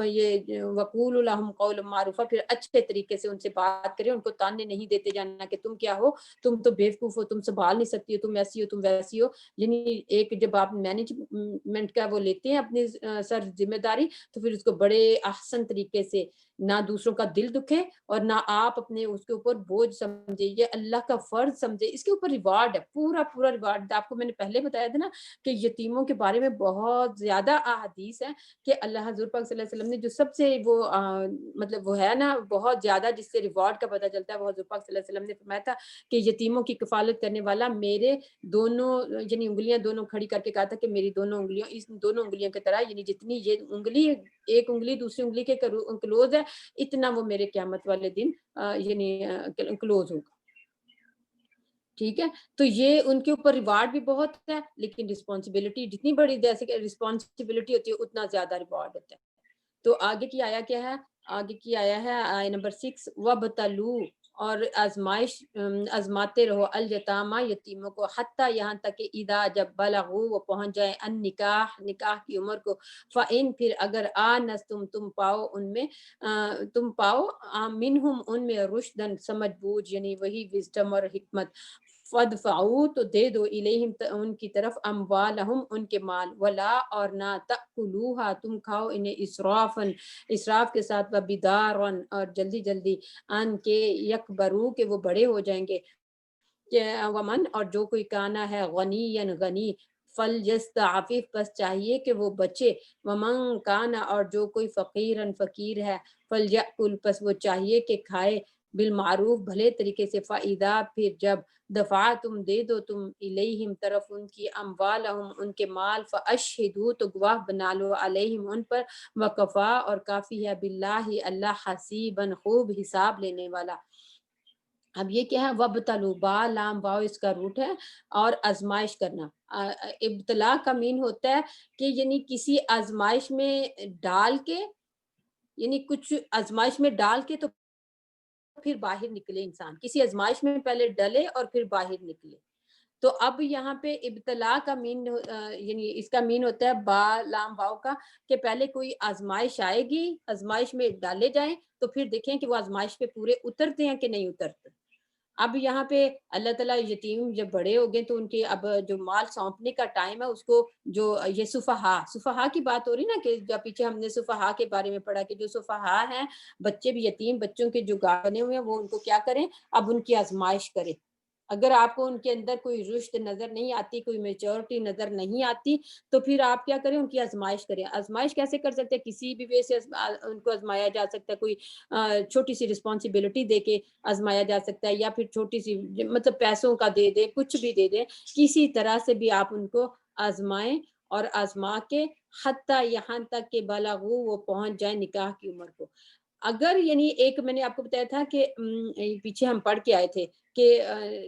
لهم قولا معروفا، پھر اچھے طریقے سے ان سے بات کریں، ان کو تانے نہیں دیتے جانا کہ تم کیا ہو، تم تو بیوقوف ہو، تم سنبھال نہیں سکتی ہو، تم ایسی ہو، تم ویسی ہو. یعنی ایک جب آپ مینجمنٹ کا وہ لیتے ہیں اپنے سر ذمہ داری، تو پھر اس کو بڑے احسن طریقے سے، نہ دوسروں کا دل دکھے اور نہ آپ اپنے اس کے اوپر بوجھ سمجھے، یہ اللہ کا فرض سمجھے. اس کے اوپر ریوارڈ ہے، پورا ریوارڈ. آپ کو میں نے پہلے بتایا تھا نا کہ یتیموں کے بارے میں بہت زیادہ احادیث ہیں کہ اللہ حضور پاک صلی اللہ علیہ وسلم نے جو سب سے وہ مطلب وہ ہے نا بہت زیادہ جس سے ریوارڈ کا پتہ چلتا ہے، وہ حضور پاک صلی اللہ علیہ وسلم نے فرمایا تھا کہ یتیموں کی کفالت کرنے والا میرے دونوں یعنی انگلیاں دونوں کھڑی کر کے کہا تھا کہ میری دونوں انگلیاں اس دونوں انگلیوں کی طرح، یعنی جتنی یہ انگلی ایک انگلی دوسری انگلی کے کلوز ہے، اتنا وہ میرے قیامت والے دن یعنی کلوز ہوگا. ٹھیک ہے. تو یہ ان کے اوپر ریوارڈ بھی بہت ہے، لیکن رسپانسبلٹی جتنی بڑی جیسے کہ رسپانسبلٹی ہوتی ہے اتنا زیادہ ریوارڈ ہوتا ہے. تو آگے کی آیا کیا ہے؟ آگے کی آیا ہے آیہ نمبر 6، وَابْتَلُوا، اور آزماتے رہو، الیتامى، یتیموں کو، حتیٰ یہاں تک کہ اذا، جب بلغوا، وہ پہنچ جائے، النکاح، نکاح کی عمر کو، فَإِن، پھر اگر آنستم، تم پاؤ ان میں منہم ان میں، رشدن، سمجھ بوجھ، یعنی وہی وزڈم اور حکمت، فدفعوا، تو دے دو، الیہم، ان کی طرف، اموالہم، ان کے مال، ولا، اور نہ، تأکلوہا، تم کھاؤ انہیں، اسرافن، اسراف کے ساتھ، وبدارن، اور جلدی ان کے، یکبرو، کہ وہ بڑے ہو جائیں گے، کہ ومن اور جو کوئی کانا ہے غنی غنی فلیستعفف بس چاہیے کہ وہ بچے، ومن کانا اور جو کوئی فقیرن فقیر ہے فلیأکل بس وہ چاہیے کہ کھائے، بالمعروف بھلے طریقے سے، فَإِذَا پھر جب دفعہ تم دے دو تم الیہم طرف ان کی اموالہم ان کے مال، فاشہدوا تو گواہ بنا لو علیہم ان پر، وکفا اور کافی ہے باللہ اللہ حسیباً خوب حساب لینے والا۔ اب یہ کیا ہے؟ وبتلو، با لام واو اس کا روٹ ہے، اور آزمائش کرنا۔ ابتلا کا مین ہوتا ہے کہ یعنی کسی آزمائش میں ڈال کے، یعنی کچھ آزمائش میں ڈال کے تو پھر باہر نکلے انسان، کسی آزمائش میں پہلے ڈلے اور پھر باہر نکلے۔ تو اب یہاں پہ ابتلا کا مین یعنی اس کا مین ہوتا ہے با لام واو کا، کہ پہلے کوئی آزمائش آئے گی، آزمائش میں ڈالے جائیں تو پھر دیکھیں کہ وہ آزمائش پہ پورے اترتے ہیں کہ نہیں اترتے۔ اب یہاں پہ اللہ تعالیٰ یتیم جب بڑے ہو گئے تو ان کے اب جو مال سونپنے کا ٹائم ہے اس کو، جو یہ صفحا کی بات ہو رہی نا، کہ جب پیچھے ہم نے صفحا کے بارے میں پڑھا کہ جو صفحا ہیں بچے بھی، یتیم بچوں کے جو گاہ بنے ہوئے ہیں، وہ ان کو کیا کریں؟ اب ان کی آزمائش کریں۔ اگر آپ کو ان کے اندر کوئی رشد نظر نہیں آتی، کوئی میچورٹی نظر نہیں آتی، تو پھر آپ کیا کریں؟ ان کی آزمائش کریں۔ آزمائش کیسے کر سکتے ہیں؟ کسی بھی وے سے ان کو آزمایا جا سکتا ہے، کوئی چھوٹی سی رسپانسبلٹی دے کے آزمایا جا سکتا ہے، یا پھر چھوٹی سی مطلب پیسوں کا دے دے، کچھ بھی دے دے، کسی طرح سے بھی آپ ان کو آزمائیں، اور آزما کے حتیٰ یہاں تک کہ بلغو وہ پہنچ جائیں نکاح کی عمر کو۔ اگر یعنی ایک میں نے آپ کو بتایا تھا کہ پیچھے ہم پڑھ کے آئے تھے کہ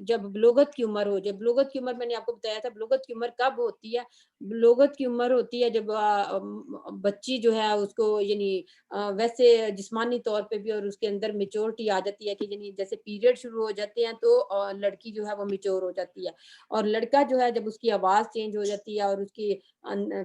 جب بلوغت کی عمر ہو، جب بلوغت کی عمر، میں نے آپ کو بتایا تھا بلوغت کی عمر کب ہوتی ہے؟ بلوغت کی عمر ہوتی ہے جب بچی جو ہے اس کو یعنی ویسے جسمانی طور پہ بھی، اور اس کے اندر میچورٹی آ جاتی ہے، کہ یعنی جیسے پیریڈ شروع ہو جاتے ہیں تو لڑکی جو ہے وہ میچور ہو جاتی ہے، اور لڑکا جو ہے جب اس کی آواز چینج ہو جاتی ہے اور اس کی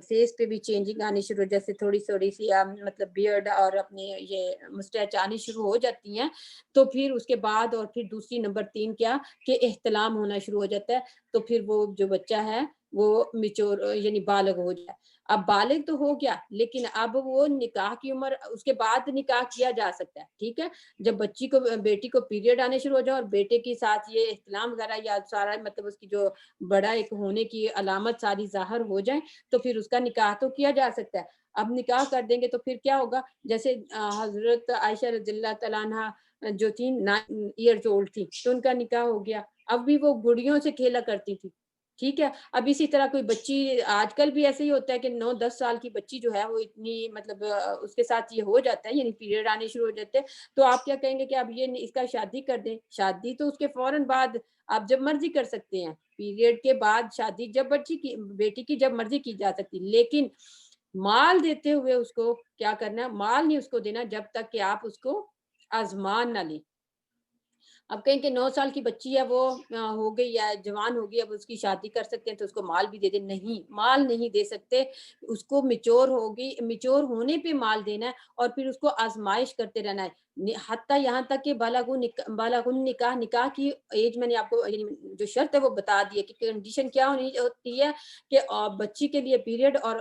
فیس پہ بھی چینجنگ آنی شروع، جیسے تھوڑی تھوڑی سی مطلب بیئرڈ اور اپنے یہ مسٹیچ آنی شروع ہو جاتی ہیں، تو پھر اس کے بعد، اور پھر دوسری نمبر 3 کیا کہ احتلام ہونا شروع ہو جاتا ہے، تو پھر وہ جو بچہ ہے وہ میچور یعنی بالغ ہو جائے۔ اب بالغ تو ہو گیا، لیکن اب وہ نکاح کی عمر، اس کے بعد نکاح کیا جا سکتا ہے، ٹھیک ہے؟ جب بچی کو، بیٹی کو پیریڈ آنے شروع ہو جائے اور بیٹے کے ساتھ یہ احتلام وغیرہ یا سارا مطلب اس کی جو بڑا ایک ہونے کی علامت ساری ظاہر ہو جائیں، تو پھر اس کا نکاح تو کیا جا سکتا ہے۔ اب نکاح کر دیں گے تو پھر کیا ہوگا؟ جیسے حضرت عائشہ رضی اللہ تعالیٰ عنہ جو تھی 9 ایئرز اولڈ تھی، تو ان کا نکاح ہو گیا۔ اب بھی وہ گڑیوں سے کھیلا کرتی تھی، ٹھیک ہے؟ اب اسی طرح کوئی بچی، آج کل بھی ایسے ہی ہوتا ہے کہ 9-10 سال کی بچی جو ہے وہ اتنی مطلب اس کے ساتھ یہ ہو جاتا ہے، یعنی پیریڈ آنے شروع ہو جاتے ہیں، تو آپ کیا کہیں گے کہ اب یہ اس کا شادی کر دیں؟ شادی تو اس کے فوراً بعد آپ جب مرضی کر سکتے ہیں، پیریڈ کے بعد شادی جب بچی کی، بیٹی کی جب مرضی کی جا سکتی، لیکن مال دیتے ہوئے اس کو کیا کرنا ہے؟ مال نہیں اس کو دینا جب تک کہ آپ اس کو آزمان نہ لیں۔ اب کہیں کہ 9 سال کی بچی ہے، وہ ہو گئی ہے، جوان ہو گئی، اب اس کی شادی کر سکتے ہیں تو اس کو مال بھی دے دیں؟ نہیں، مال نہیں دے سکتے، اس کو میچور ہوگی، میچور ہونے پہ مال دینا ہے، اور پھر اس کو آزمائش کرتے رہنا ہے، حتیٰ یہاں تک کہ بالغ النکاح، نکاح کی ایج میں نے آپ کو یعنی جو شرط ہے وہ بتا دی ہے کہ کنڈیشن کیا ہونی ہوتی ہے، کہ بچی کے لیے پیریڈ، اور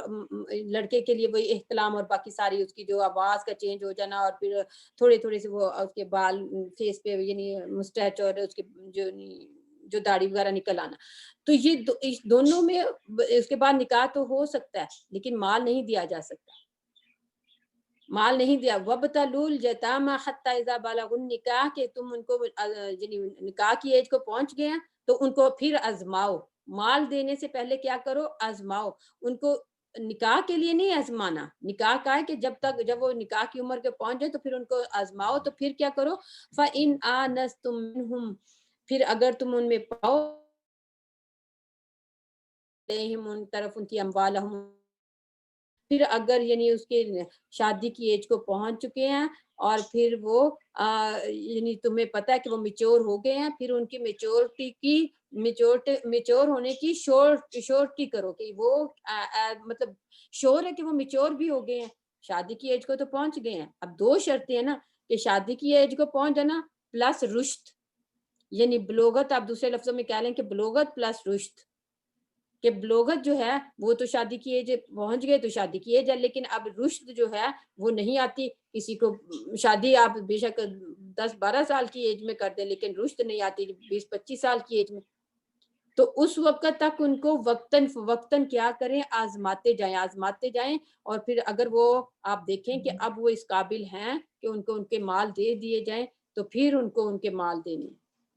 لڑکے کے لیے وہی احتلام، اور باقی ساری اس کی جو آواز کا چینج ہو جانا، اور پھر تھوڑے تھوڑے سے وہ اس کے بال فیس پہ یعنی مسٹیچ، اور اس کے جو داڑھی وغیرہ نکل آنا، تو یہ اس دونوں میں اس کے بعد نکاح تو ہو سکتا ہے، لیکن مال نہیں دیا جا سکتا، مال نہیں دیا۔ وَابْتَلُوا الْيَتَامَىٰ حَتَّىٰ إِذَا بَلَغُوا النِّكَاحَ، کہ تم ان کو یعنی نکاح کی ایج کو پہنچ گئے ہیں تو ان کو پھر آزماؤ، مال دینے سے پہلے کیا کرو؟ آزماؤ ان کو۔ نکاح کے لیے نہیں آزمانا، نکاح کا ہے کہ جب وہ نکاح کی عمر کے پہنچ جائے تو پھر ان کو آزماؤ، تو پھر کیا کرو؟ فَإِنْ آنَسْتُم مِّنْهُمْ، پھر اگر تم ان میں پاؤ، ان طرف ان کی اموالہم، پھر اگر یعنی اس کے شادی کی ایج کو پہنچ چکے ہیں، اور پھر وہ یعنی تمہیں پتہ ہے کہ وہ میچور ہو گئے ہیں، پھر ان کی میچور ہونے کی شورٹی کرو، کہ وہ مطلب شور ہے کہ وہ میچور بھی ہو گئے ہیں، شادی کی ایج کو تو پہنچ گئے ہیں۔ اب 2 شرطیں ہیں نا، کہ شادی کی ایج کو پہنچ جانا پلس رشد، یعنی بلوغت، آپ دوسرے لفظوں میں کہہ لیں کہ بلوغت پلس رشد، کہ بلوغت جو ہے وہ تو شادی کی ایج پہنچ گئے تو شادی کی ایج ہے، لیکن اب رشد جو ہے وہ نہیں آتی کسی کو۔ شادی آپ بے شک 10-12 سال کی ایج میں کر دیں لیکن رشد نہیں آتی 20-25 سال کی ایج میں، تو اس وقت تک ان کو وقتاً فوقتاً کیا کریں، آزماتے جائیں اور پھر اگر وہ آپ دیکھیں کہ اب وہ اس قابل ہیں کہ ان کو ان کے مال دے دیے جائیں تو پھر ان کو ان کے مال دینے،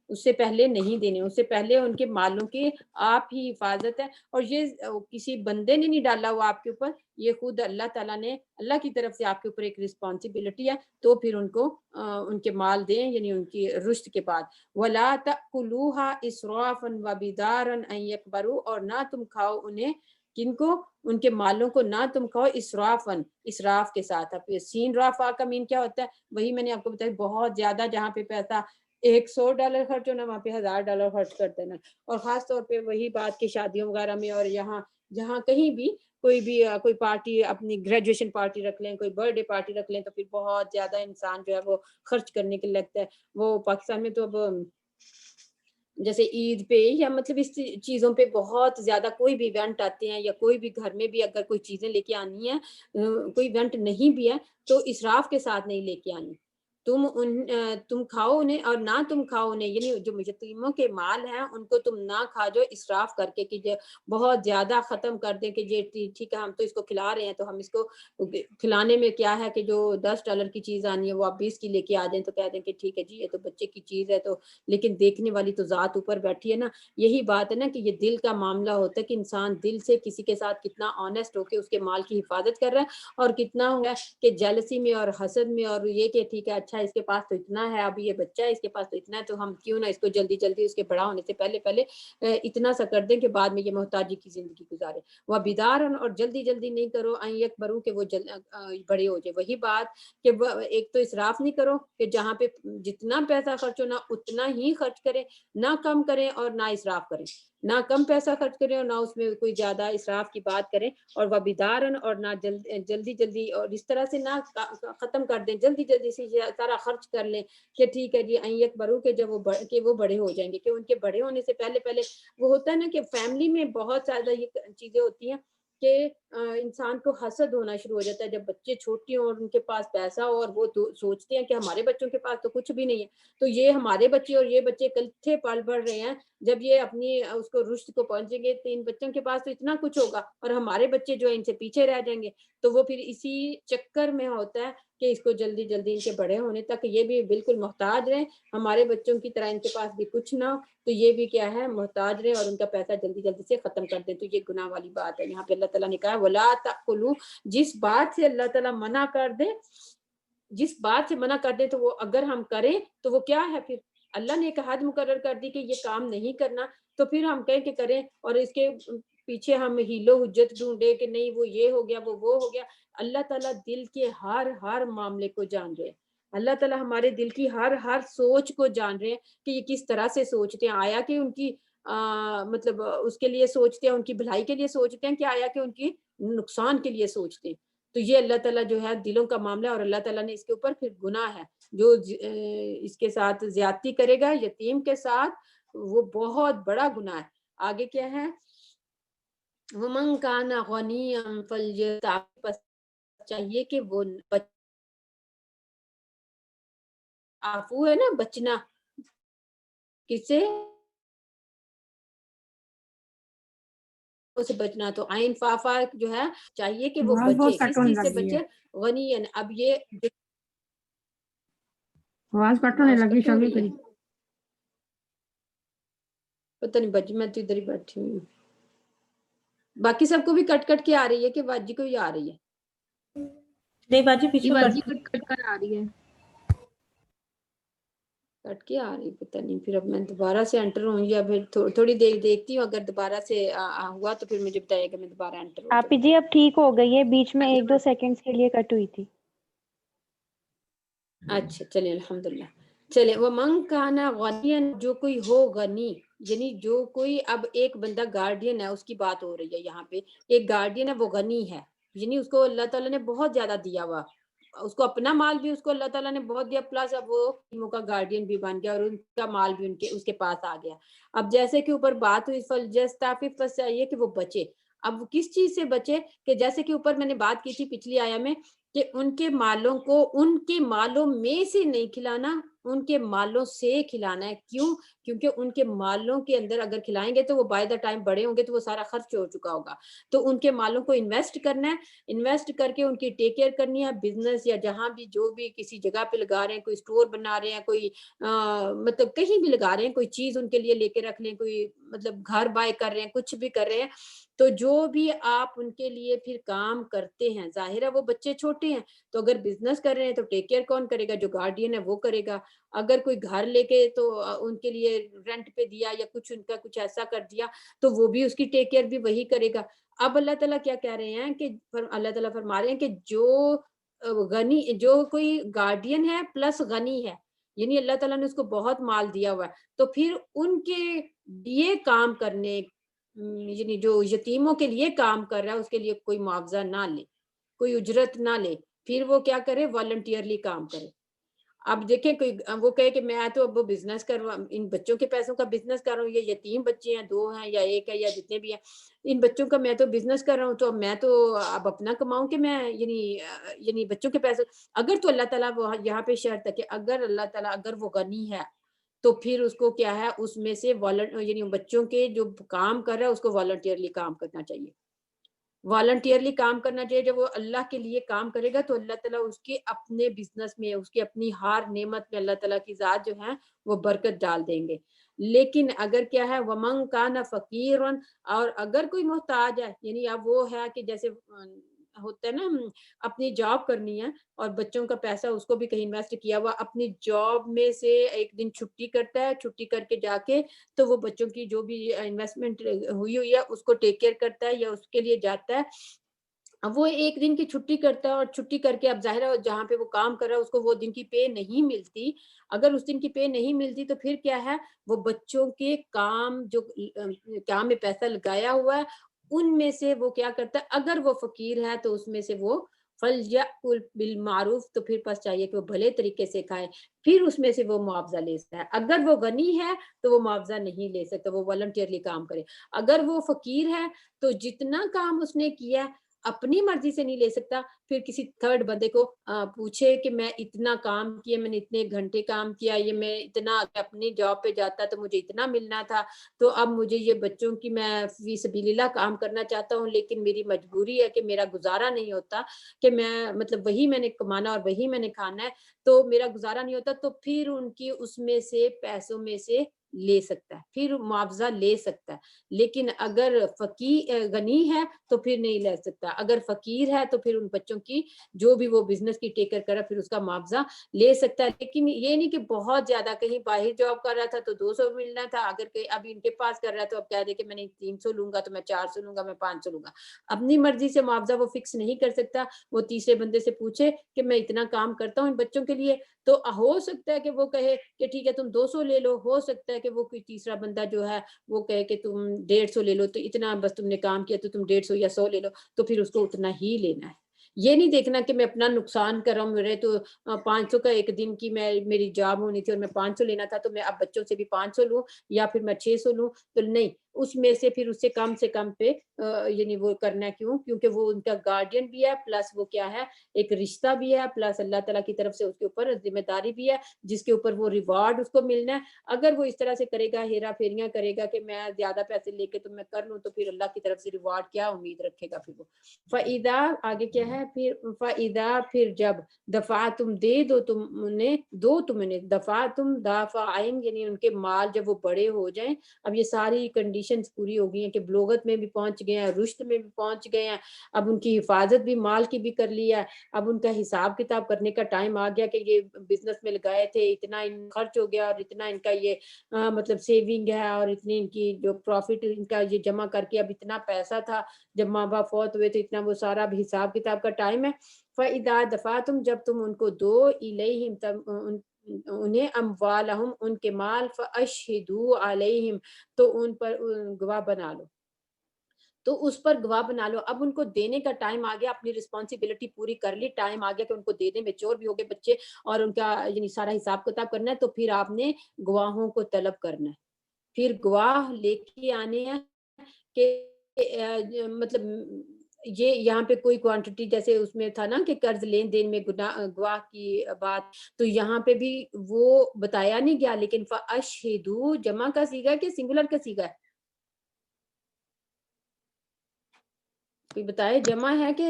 اس سے پہلے نہیں دینے، اس سے پہلے ان کے مالوں کی آپ ہی حفاظت ہے. اور یہ کسی بندے نے نہیں ڈالا ہوا آپ کے اوپر، یہ خود اللہ تعالیٰ نے، اللہ کی طرف سے آپ کے اوپر ایک رسپانسبلٹی ہے، تو پھر ان کو ان کے مال دیں، یعنی ان کی رشد کے بعد. وَلَا تَأْكُلُوهَا إِسْرَافًا وَبِدَارًا أَن يَكْبَرُوا، اور نہ تم کھاؤ انہیں، کن کو؟ ان کے مالوں کو نہ تم کھاؤ اسرافن، اسراف کے ساتھ. اب سین رافا کا مین کیا ہوتا ہے؟ وہی میں نے آپ کو بتایا، بہت زیادہ جہاں پہ پیسہ $100 خرچ ہونا وہاں پہ $1000 خرچ کر دینا. اور خاص طور پہ وہی بات کہ شادیوں وغیرہ میں اور یہاں جہاں کہیں بھی کوئی پارٹی، اپنی گریجویشن پارٹی رکھ لیں، کوئی برتھ ڈے پارٹی رکھ لیں، تو پھر بہت زیادہ انسان جو ہے وہ خرچ کرنے کے لگتا ہے. وہ پاکستان میں تو اب جیسے عید پہ یا مطلب اس چیزوں پہ بہت زیادہ کوئی بھی ایونٹ آتے ہیں یا کوئی بھی گھر میں بھی اگر کوئی چیزیں لے کے آنی ہے، کوئی ایونٹ نہیں بھی ہے تو اسراف کے ساتھ نہیں لے کے آنی. تم کھاؤ انہیں اور نہ تم کھاؤ انہیں، یعنی جو یتیموں کے مال ہیں ان کو تم نہ کھا جو اسراف کر کے کہ بہت زیادہ ختم کر دیں کہ یہ ٹھیک ہے ہم تو اس کو کھلا رہے ہیں تو ہم اس کو کھلانے میں کیا ہے کہ جو $10 کی چیز آنی ہے وہ آپ 20 کی لے کے آ جائیں تو کہہ دیں کہ ٹھیک ہے جی یہ تو بچے کی چیز ہے. تو لیکن دیکھنے والی تو ذات اوپر بیٹھی ہے نا. یہی بات ہے نا کہ یہ دل کا معاملہ ہوتا ہے کہ انسان دل سے کسی کے ساتھ کتنا آنےسٹ ہو کے اس کے مال کی حفاظت کر رہا ہے، اور کتنا ہوا کہ جیلسی میں اور حسد میں اور یہ کہ ٹھیک ہے اچھا اس کے پاس تو اتنا ہے، اب یہ بچہ ہے اس کے پاس تو اتنا ہے تو ہم کیوں نہ اس کو جلدی جلدی اس کے بڑا ہونے سے پہلے اتنا سا کر دیں کہ بعد میں یہ محتاجی کی زندگی گزارے. وہ بیدارن، اور جلدی جلدی نہیں کرو ان یکبرو کہ وہ بڑے ہو جائے. وہی بات کہ ایک تو اسراف نہیں کرو کہ جہاں پہ جتنا پیسہ خرچ ہونا اتنا ہی خرچ کریں، نہ کم کریں اور نہ اسراف کریں، نہ کم پیسہ خرچ کریں اور نہ اس میں کوئی زیادہ اسراف کی بات کریں. اور وہ بیدارن، اور نہ جلدی جلدی اور اس طرح سے نہ ختم کر دیں، جلدی جلدی سے سارا خرچ کر لیں کہ ٹھیک ہے جی ان یکبرو کہ جب وہ بڑے ہو جائیں گے. کہ ان کے بڑے ہونے سے پہلے وہ ہوتا ہے نا کہ فیملی میں بہت زیادہ یہ چیزیں ہوتی ہیں کہ انسان کو حسد ہونا شروع ہو جاتا ہے جب بچے چھوٹے ہوں اور ان کے پاس پیسہ ہو اور وہ سوچتے ہیں کہ ہمارے بچوں کے پاس تو کچھ بھی نہیں ہے، تو یہ ہمارے بچے اور یہ بچے کلٹھے پل بڑھ رہے ہیں، جب یہ اپنی اس کو رشد کو پہنچیں گے تو ان بچوں کے پاس تو اتنا کچھ ہوگا اور ہمارے بچے جو ہیں ان سے پیچھے رہ جائیں گے. تو وہ پھر اسی چکر میں ہوتا ہے کہ اس کو جلدی جلدی ان کے بڑے ہونے تک یہ بھی بالکل محتاج رہیں، ہمارے بچوں کی طرح ان کے پاس بھی کچھ نہ ہو تو یہ بھی کیا ہے محتاج رہے اور ان کا پیسہ جلدی جلدی سے ختم کر دیں. تو یہ گناہ والی بات ہے. یہاں پہ اللہ تعالیٰ نے کہا وَلَا تَأْكُلُوا، جس بات سے اللہ تعالیٰ منع کر دے، جس بات سے منع کر دے تو وہ اگر ہم کریں تو وہ کیا ہے، پھر اللہ نے ایک حد مقرر کر دی کہ یہ کام نہیں کرنا تو پھر ہم کہیں کہ کریں اور اس کے پیچھے ہم ہیلو حجت ڈھونڈے کہ نہیں وہ یہ ہو گیا وہ ہو گیا. اللہ تعالیٰ دل کے ہر معاملے کو جان رہے ہیں. اللہ تعالیٰ ہمارے دل کی ہر سوچ کو جان رہے ہیں کہ یہ کس طرح سے سوچتے ہیں. آیا کہ ان کی مطلب اس کے لیے سوچتے ہیں، ان کی بھلائی کے لیے سوچتے ہیں، کہ آیا کہ ان کی نقصان کے لیے سوچتے ہیں. تو یہ اللہ تعالیٰ جو ہے دلوں کا معاملہ ہے اور اللہ تعالیٰ نے اس کے اوپر پھر گناہ ہے. جو اس کے ساتھ زیادتی کرے گا یتیم کے ساتھ وہ بہت بڑا گناہ ہے. آگے کیا ہے؟ وَمَنْ كَانَ غَنِيًّا فَلْيَسْتَعْفِفْ، چاہیے کہ وہ عفو ہے نا، بچنا کس سے بچنا. تو عین فافا جو ہے چاہیے کہ وہ آواز بچے، بہت کس کٹ ہونے چیز سے لگ گئی ہے، بچے؟ غنی. اب یہ آواز کٹ ہونے لگی شبھی رہی ہے، کری. پتہ نہیں بچ، میں تو ادھر ہی بیٹھی ہوں. باقی سب کو بھی کٹ کٹ کے آ رہی ہے کہ باجی کو ہی آ رہی ہے؟ نہیں باجی پیچھے باجی کٹ. کٹ کٹ کر آ رہی ہے. کٹ کے آ رہی پتہ نہیں. پھر اب میں دوبارہ سے انٹر ہوں یا پھر تھوڑی دیر دیکھتی ہوں، اگر دوبارہ سے ہوا تو پھر مجھے بتائیے کہ میں دوبارہ انٹر ہو آپ جاؤں. جی اب ٹھیک ہو گئی ہے، بیچ میں 1-2 سیکنڈز کے لیے کٹ ہوئی تھی. اچھا چلیں الحمدللہ. چلیں وہ من کانا غنین، جو کوئی ہو غنی، یعنی جو کوئی اب ایک بندہ گارڈین ہے اس کی بات ہو رہی ہے یہاں پہ. ایک گارڈین ہے وہ غنی ہے، یعنی اس کو اللہ تعالیٰ نے بہت زیادہ دیا ہوا، اس کو اپنا مال بھی اس کو اللہ تعالیٰ نے بہت دیا، پلس اب وہ یتیموں کا گارڈین بھی بن گیا اور ان کا مال بھی اس کے پاس آ گیا. اب جیسے کہ اوپر بات ہوئی فَلْيَسْتَعْفِفْ، بس چاہیے کہ وہ بچے. اب وہ کس چیز سے بچے؟ کہ جیسے کہ اوپر میں نے بات کی تھی پچھلی آیا میں کہ ان کے مالوں کو ان کے مالوں میں سے نہیں کھلانا، ان کے مالوں سے کھلانا ہے. کیوں؟ کیونکہ ان کے مالوں کے اندر اگر کھلائیں گے تو وہ بائی دا ٹائم بڑے ہوں گے تو وہ سارا خرچ ہو چکا ہوگا. تو ان کے مالوں کو انویسٹ کرنا ہے, انویسٹ کر کے ان کی ٹیک کیئر کرنی ہے. بزنس یا جہاں بھی جو بھی کسی جگہ پہ لگا رہے ہیں, کوئی اسٹور بنا رہے ہیں, کوئی مطلب کہیں بھی لگا رہے ہیں, کوئی چیز ان کے لیے لے کے رکھ لیں, کوئی مطلب گھر بائی کر رہے ہیں, کچھ بھی کر رہے ہیں, تو جو بھی آپ ان کے لیے پھر کام کرتے ہیں, ظاہر ہے وہ بچے چھوٹے ہیں تو اگر بزنس کر رہے ہیں تو ٹیک کیئر کون کرے گا؟ جو گارڈین ہے وہ کرے گا. اگر کوئی گھر لے کے تو ان کے لیے رینٹ پہ دیا یا کچھ ان کا کچھ ایسا کر دیا تو وہ بھی اس کی ٹیک کیئر بھی وہی کرے گا. اب اللہ تعالیٰ کیا کہہ رہے ہیں کہ اللہ تعالیٰ فرما رہے ہیں کہ جو غنی, جو کوئی گارڈین ہے پلس غنی ہے, یعنی اللہ تعالیٰ نے اس کو بہت مال دیا ہوا ہے, تو پھر ان کے لیے کام کرنے, یعنی جو یتیموں کے لیے کام کر رہا ہے اس کے لیے کوئی معاوضہ نہ لے, کوئی اجرت نہ لے, پھر وہ کیا کرے؟ والنٹیئرلی کام کرے. اب دیکھیں کوئی وہ کہے کہ میں تو اب بزنس کر رہا ہوں, ان بچوں کے پیسوں کا بزنس کر رہا ہوں, یہ یتیم بچے ہیں, 2 ہیں یا 1 ہے یا جتنے بھی ہیں, ان بچوں کا میں تو بزنس کر رہا ہوں, تو میں تو اب اپنا کماؤں کہ میں یعنی بچوں کے پیسے. اگر تو اللہ تعالیٰ وہ یہاں پہ شرط ہے کہ اگر اللہ تعالیٰ اگر وہ غنی ہے تو پھر اس کو کیا ہے, اس میں سے یعنی بچوں کے جو کام کر رہا ہے اس کو والنٹیئرلی کام کرنا چاہیے, والنٹیئرلی کام کرنا چاہیے. جب وہ اللہ کے لیے کام کرے گا تو اللہ تعالیٰ اس کے اپنے بزنس میں, اس کی اپنی ہر نعمت میں اللہ تعالیٰ کی ذات جو ہے وہ برکت ڈال دیں گے. لیکن اگر کیا ہے, ومن کان فقیرا, اور اگر کوئی محتاج ہے, یعنی اب وہ ہے کہ جیسے ہوتا ہے نا, اپنی جاب کرنی ہے اور بچوں کا پیسہ اس کو بھی کہیں انویسٹ کیا ہوا, اپنی جاب میں سے ایک دن چھٹی کرتا ہے, چھٹی کر کے جا کے تو وہ بچوں کی جو بھی انویسٹمنٹ ہوئی ہے اس کو ٹیک کیئر کرتا ہے یا اس کے لیے جاتا ہے. اب وہ ایک دن کی چھٹی کرتا ہے اور چھٹی کر کے اب ظاہر ہے جہاں پہ وہ کام کر رہا ہے اس کو وہ دن کی پے نہیں ملتی. اگر اس دن کی پے نہیں ملتی تو پھر کیا ہے, وہ بچوں کے کام, جو کام میں پیسہ لگایا ہوا ہے ان میں سے وہ کیا کرتا ہے, اگر وہ فقیر ہے تو اس میں سے وہ فَلْيَأْكُلْ بِالْمَعْرُوفِ, تو پھر پس چاہیے کہ وہ بھلے طریقے سے کھائے, پھر اس میں سے وہ معاوضہ لے سکتا ہے. اگر وہ غنی ہے تو وہ معاوضہ نہیں لے سکتا, وہ والنٹیئرلی کام کرے. اگر وہ فقیر ہے تو جتنا کام اس نے کیا اپنی مرضی سے نہیں لے سکتا, پھر کسی تھرڈ بندے کو پوچھے کہ میں اتنا کام کیا, میں نے اتنے گھنٹے کام کیا, یہ میں اتنا اپنی جاب پہ جاتا تو مجھے اتنا ملنا تھا, تو اب مجھے یہ بچوں کی میں فی سبیل اللہ کام کرنا چاہتا ہوں, لیکن میری مجبوری ہے کہ میرا گزارا نہیں ہوتا, کہ میں مطلب وہی میں نے کمانا اور وہی میں نے کھانا ہے, تو میرا گزارا نہیں ہوتا, تو پھر ان کی اس میں سے پیسوں میں سے لے سکتا ہے, پھر معاوضہ لے سکتا ہے. لیکن اگر غنی ہے تو پھر نہیں لے سکتا. اگر فقیر ہے تو پھر ان بچوں کی جو بھی وہ بزنس کی ٹیک کیئر کر رہا ہے پھر اس کا معاوضہ لے سکتا ہے. لیکن یہ نہیں کہ بہت زیادہ کہیں باہر جاب کر رہا تھا تو 200 ملنا تھا, اگر کہ ابھی ان کے پاس کر رہا ہے تو اب کہہ دے کہ میں نے 300 لوں گا, تو میں 400 لوں گا, میں 500 لوں گا. اپنی مرضی سے معاوضہ وہ فکس نہیں کر سکتا. وہ تیسرے بندے سے پوچھے کہ میں اتنا کام کرتا ہوں ان بچوں کے لیے, تو ہو سکتا ہے کہ وہ کہے کہ ٹھیک ہے تم 200 لے لو, ہو سکتا ہے کہ وہ کوئی تیسرا بندہ جو ہے وہ کہے کہ تم 150 لے لو, تو اتنا بس تم نے کام کیا تو تم 150 یا 100 لے لو, تو پھر اس کو اتنا ہی لینا ہے. یہ نہیں دیکھنا کہ میں اپنا نقصان کر رہا ہوں, میرے تو 500 کا ایک دن کی میری جاب ہونی تھی اور میں 500 لینا تھا, تو میں اب بچوں سے بھی 500 لوں یا پھر میں 600 لوں, تو نہیں, اس میں سے پھر اس سے کم پہ یعنی وہ کرنا ہے. کیوں؟ کیونکہ وہ ان کا گارڈین بھی ہے, پلس وہ کیا ہے, ایک رشتہ بھی ہے, پلس اللہ تعالیٰ کی طرف سے اس کے اوپر ذمہ داری بھی ہے جس کے اوپر وہ ریوارڈ اس کو ملنا ہے. اگر وہ اس طرح سے کرے گا, ہیرا پھیریاں کرے گا کہ میں زیادہ پیسے لے کے تو میں کر لوں, تو پھر اللہ کی طرف سے ریوارڈ کیا امید رکھے گا؟ پھر وہ فَإِذَا, آگے کیا ہے پھر, فَإِذَا, پھر جب, دفع تم دے دو تم نے دفع تم دافعین, یعنی ان کے مال جب وہ بڑے ہو جائیں. اب یہ ساری کنڈیشنز پوری ہو گئی ہیں کہ بلوغت میں بھی پہنچ گئے ہیں, رشد میں بھی پہنچ گئے ہیں, اب ان کی حفاظت بھی مال کی بھی کر لی ہے, اب ان کا حساب کتاب کرنے کا ٹائم آ گیا کہ یہ بزنس میں لگائے تھے, اتنا خرچ ہو گیا اور اتنا ان کا یہ مطلب سیونگ ہے, اور اتنی ان کی جو پروفٹ ان کا یہ جمع کر کے اب اتنا پیسہ تھا جب ماں باپ فوت ہوئے تو اتنا, وہ سارا اب حساب کتاب کا ٹائم ہے. فَإِذَا دَفَعْتُمْ, جب تم ان کو دو, إِلَيْهِمْ, انہیں, اموالہم, ان کے مال, فَأَشْهِدُوا عَلَيْهِمْ, تو ان پر گواہ بنا لو, تو اس پر گواہ بنا لو. اب ان کو دینے کا ٹائم آ گیا, اپنی رسپانسبلٹی پوری کر لی, ٹائم آ گیا کہ ان کو دے دیں, میچور بھی ہو گئے بچے اور ان کا یعنی سارا حساب کتاب کرنا ہے, تو پھر آپ نے گواہوں کو طلب کرنا ہے, پھر گواہ لے کے آنے ہیں کہ مطلب یہ یہاں پہ کوئی کوانٹٹی جیسے اس میں تھا نا کہ قرض لین دین میں گواہ کی بات، تو یہاں پہ بھی وہ بتایا نہیں گیا، لیکن فَأَشْهِدُوا جمع کا صیغہ ہے کہ سنگولر کا صیغہ ہے؟ کوئی بتائے جمع ہے کہ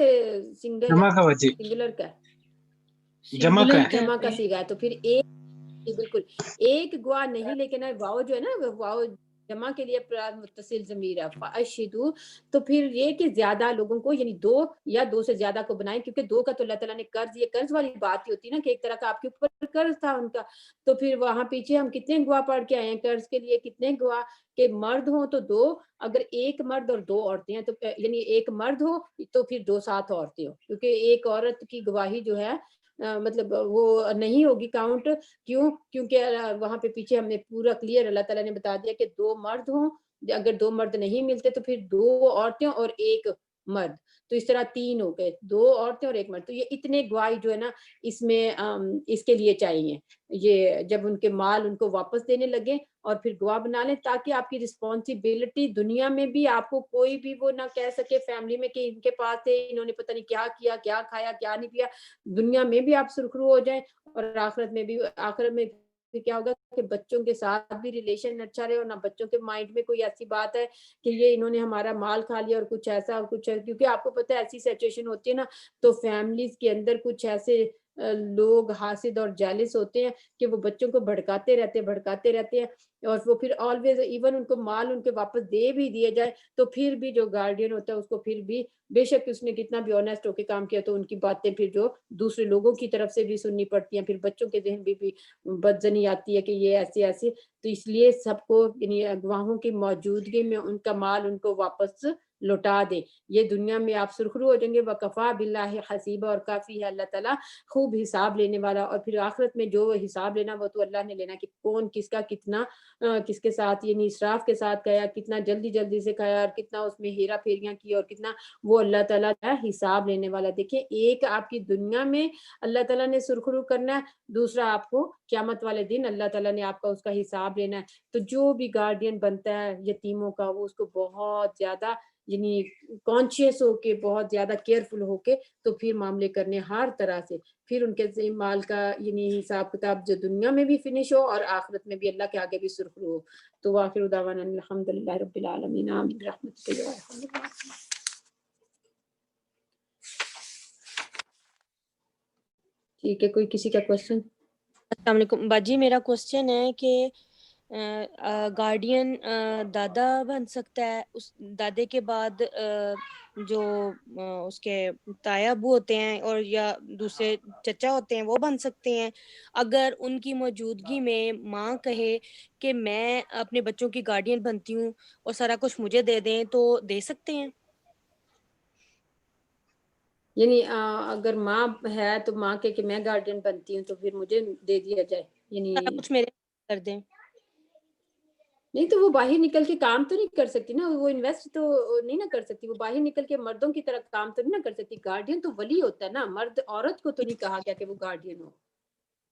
سنگل ہے؟ جمع کا وجہ سنگولر کا جمع کا ہے جمع کا صیغہ ہے، تو پھر ایک بالکل ایک گواہ نہیں، لیکن واو جو ہے نا واو جمع کے لیے متصل ضمیر ہے فَأَشْهِدُوا، تو پھر یہ کہ زیادہ لوگوں کو یعنی دو یا دو سے زیادہ کو بنائیں، کیونکہ دو کا تو اللہ تعالیٰ نے قرض، یہ قرض والی بات ہی ہوتی ہے نا کہ ایک طرح کا آپ کے اوپر قرض تھا ان کا، تو پھر وہاں پیچھے ہم کتنے گواہ پڑھ کے آئے ہیں قرض کے لیے، کتنے گواہ کہ مرد ہوں تو دو، اگر ایک مرد اور دو عورتیں ہیں تو یعنی ایک مرد ہو تو پھر دو ساتھ عورتیں ہو، کیونکہ ایک عورت کی گواہی جو ہے مطلب وہ نہیں ہوگی کاؤنٹ، کیوں؟ کیونکہ وہاں پہ پیچھے ہم نے پورا کلیئر اللہ تعالیٰ نے بتا دیا کہ دو مرد ہوں، اگر دو مرد نہیں ملتے تو پھر دو عورتیں اور ایک مرد، تو اس طرح تین ہو گئے، دو عورتیں اور ایک مرد، تو یہ اتنے گواہی جو ہے نا اس میں اس کے لیے چاہیے، یہ جب ان کے مال ان کو واپس دینے لگے اور پھر گواہ بنا لیں، تاکہ آپ کی رسپانسبلٹی دنیا میں بھی آپ کو کوئی بھی وہ نہ کہہ سکے فیملی میں کہ ان کے پاس تھے، انہوں نے پتہ نہیں کیا کیا، کیا کھایا کیا نہیں پیا، دنیا میں بھی آپ سرخرو ہو جائیں اور آخرت میں بھی، آخرت میں کیا ہوگا کہ بچوں کے ساتھ بھی ریلیشن اچھا رہے، اور نہ بچوں کے مائنڈ میں کوئی ایسی بات ہے کہ یہ انہوں نے ہمارا مال کھا لیا اور کچھ ایسا اور کچھ، کیونکہ آپ کو پتہ ہے ایسی سچویشن ہوتی ہے نا تو فیملیز کے اندر کچھ ایسے لوگ حاسد اور جالس ہوتے ہیں کہ وہ بچوں کو بھڑکاتے رہتے ہیں اور وہ پھر آلویز ایون ان کو مال ان کے واپس دے بھی دیا جائے تو پھر بھی جو گارڈین ہوتا ہے اس کو پھر بھی بے شک اس نے کتنا بھی آنیسٹ ہو کے کام کیا تو ان کی باتیں پھر جو دوسرے لوگوں کی طرف سے بھی سننی پڑتی ہیں، پھر بچوں کے ذہن بھی بدزنی آتی ہے کہ یہ ایسے، تو اس لیے سب کو یعنی گواہوں کی موجودگی میں ان کا مال ان کو واپس لوٹا دے، یہ دنیا میں آپ سرخرو ہو جائیں گے، وَكَفَى بِاللَّهِ حَسِيبًا، اور کافی ہے اللہ تعالیٰ خوب حساب لینے والا، اور پھر آخرت میں جو حساب لینا وہ تو اللہ نے لینا کہ کون کس کا کتنا کس کے ساتھ یعنی اسراف کے ساتھ گیا، کتنا جلدی سے کھایا اور کتنا اس میں ہیرا پھیریاں کی اور کتنا، وہ اللہ تعالیٰ کا حساب لینے والا۔ دیکھیں ایک آپ کی دنیا میں اللہ تعالیٰ نے سرخرو کرنا ہے، دوسرا آپ کو قیامت والے دن اللہ تعالیٰ نے آپ کا اس کا حساب لینا ہے، تو جو بھی گارڈین بنتا ہے یتیموں کا وہ اس کو بہت زیادہ یعنی کانشیس ہو کے بہت زیادہ کیئرفل ہو کے تو پھر معاملے کرنے ہر طرح سے، پھر ان کے مال کا یعنی حساب کتاب جو دنیا میں بھی فنش ہو اور آخرت میں بھی اللہ کے آگے بھی سرخرو ہو۔ تو وآخر دعوانا الحمدللہ رب العالمین، آمین برحمتک یا ارحم الراحمین۔ ٹھیک ہے، کوئی کسی کا کوشچن؟ السلام علیکم باجی، میرا کوشچن ہے کہ گارڈین دادا بن سکتا ہے، اس دادے کے بعد جو اس کے تایا ابو ہوتے ہیں اور یا دوسرے چچا ہوتے ہیں وہ بن سکتے ہیں، اگر ان کی موجودگی میں ماں کہے کہ میں اپنے بچوں کی گارڈین بنتی ہوں اور سارا کچھ مجھے دے دیں تو دے سکتے ہیں؟ یعنی اگر ماں ہے تو ماں کہ میں گارڈین بنتی ہوں تو پھر مجھے دے دیا جائے، یعنی سارا کچھ میرے کر دیں؟ نہیں تو وہ باہر نکل کے کام تو نہیں کر سکتی نا، وہ انویسٹ تو نہیں نہ کر سکتی، وہ باہر نکل کے مردوں کی طرح کام تو نہیں نہ کر سکتی، گارڈین تو ولی ہوتا ہے نا، مرد عورت کو تو نہیں کہا گیا کہ وہ گارڈین ہو،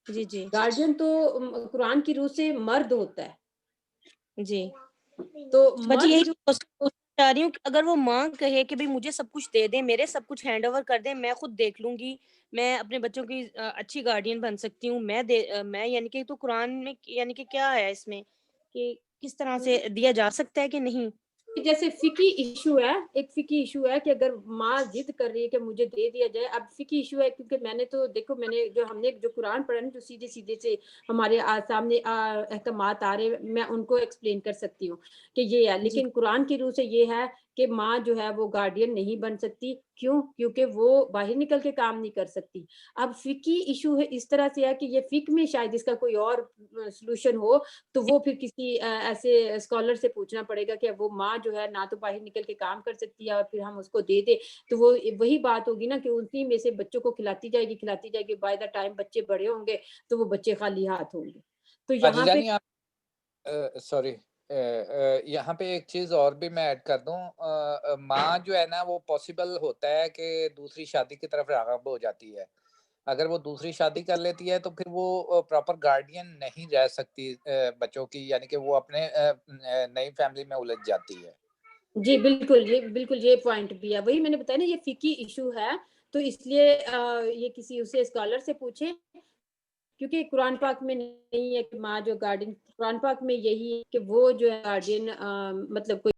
جی گارڈین تو قرآن کی روح سے مرد ہوتا ہے، جی تو باجی مرد یہی جو چاہ رہی ہوں کہ اگر وہ ماں کہے کہ بھئی مجھے سب کچھ دے دیں، میرے سب کچھ ہینڈ اوور کر دیں، میں خود دیکھ لوں گی، میں اپنے بچوں کی اچھی گارڈین بن سکتی ہوں، میں یعنی کہ تو قرآن میں یعنی کہ کیا ہے اس میں کہ کس طرح سے دیا جا سکتا ہے کہ نہیں؟ جیسے فقی ایشو ہے، ایک فقی ایشو ہے کہ اگر ماں ضد کر رہی ہے کہ مجھے دے دیا جائے، اب فقی ایشو ہے کیونکہ میں نے تو دیکھو میں نے ہم نے جو قرآن پڑھا نا جو سیدھے سے ہمارے سامنے احکامات آ رہے، میں ان کو ایکسپلین کر سکتی ہوں کہ یہ ہے، جی لیکن قرآن کی روح سے یہ ہے کہ ماں جو ہے وہ گارڈین نہیں بن سکتی، کیوں؟ کیونکہ وہ باہر نکل کے کام نہیں کر سکتی۔ اب فقی ایشو ہے اس طرح سے ہے کہ یہ فقہ میں شاید اس کا کوئی اور سلوشن ہو تو وہ پھر کسی ایسے اسکالر سے پوچھنا پڑے گا کہ وہ ماں جو ہے نہ تو باہر نکل کے کام کر سکتی ہے اور پھر ہم اس کو دے دیں، تو وہ وہی بات ہوگی نا کہ اسی میں سے بچوں کو کھلاتی جائے گی، بائی دا ٹائم بچے بڑے ہوں گے تو وہ بچے خالی ہاتھ ہوں گے۔ تو یہاں پہ سوری یہاں پہ ایک چیز اور بھی میں ایڈ کر دوں، ماں جو ہے نا وہ پاسبل ہوتا ہے کہ دوسری شادی کی طرف راغب ہو جاتی ہے، اگر وہ دوسری شادی کر لیتی ہے تو پھر وہ پراپر گارڈین نہیں رہ سکتی بچوں کی، یعنی کہ وہ اپنے نئی فیملی میں الجھ جاتی ہے۔ جی بالکل یہ پوائنٹ بھی ہے، وہی میں نے بتایا نا، یہ فقی ایشو ہے، تو اس لیے یہ کسی اسے اسکالر سے پوچھیں، کیونکہ قرآن پاک میں نہیں ہے کہ ماں جو گارڈین، قرآن پاک میں یہی ہے کہ وہ جو ہے گارڈین مطلب کوئی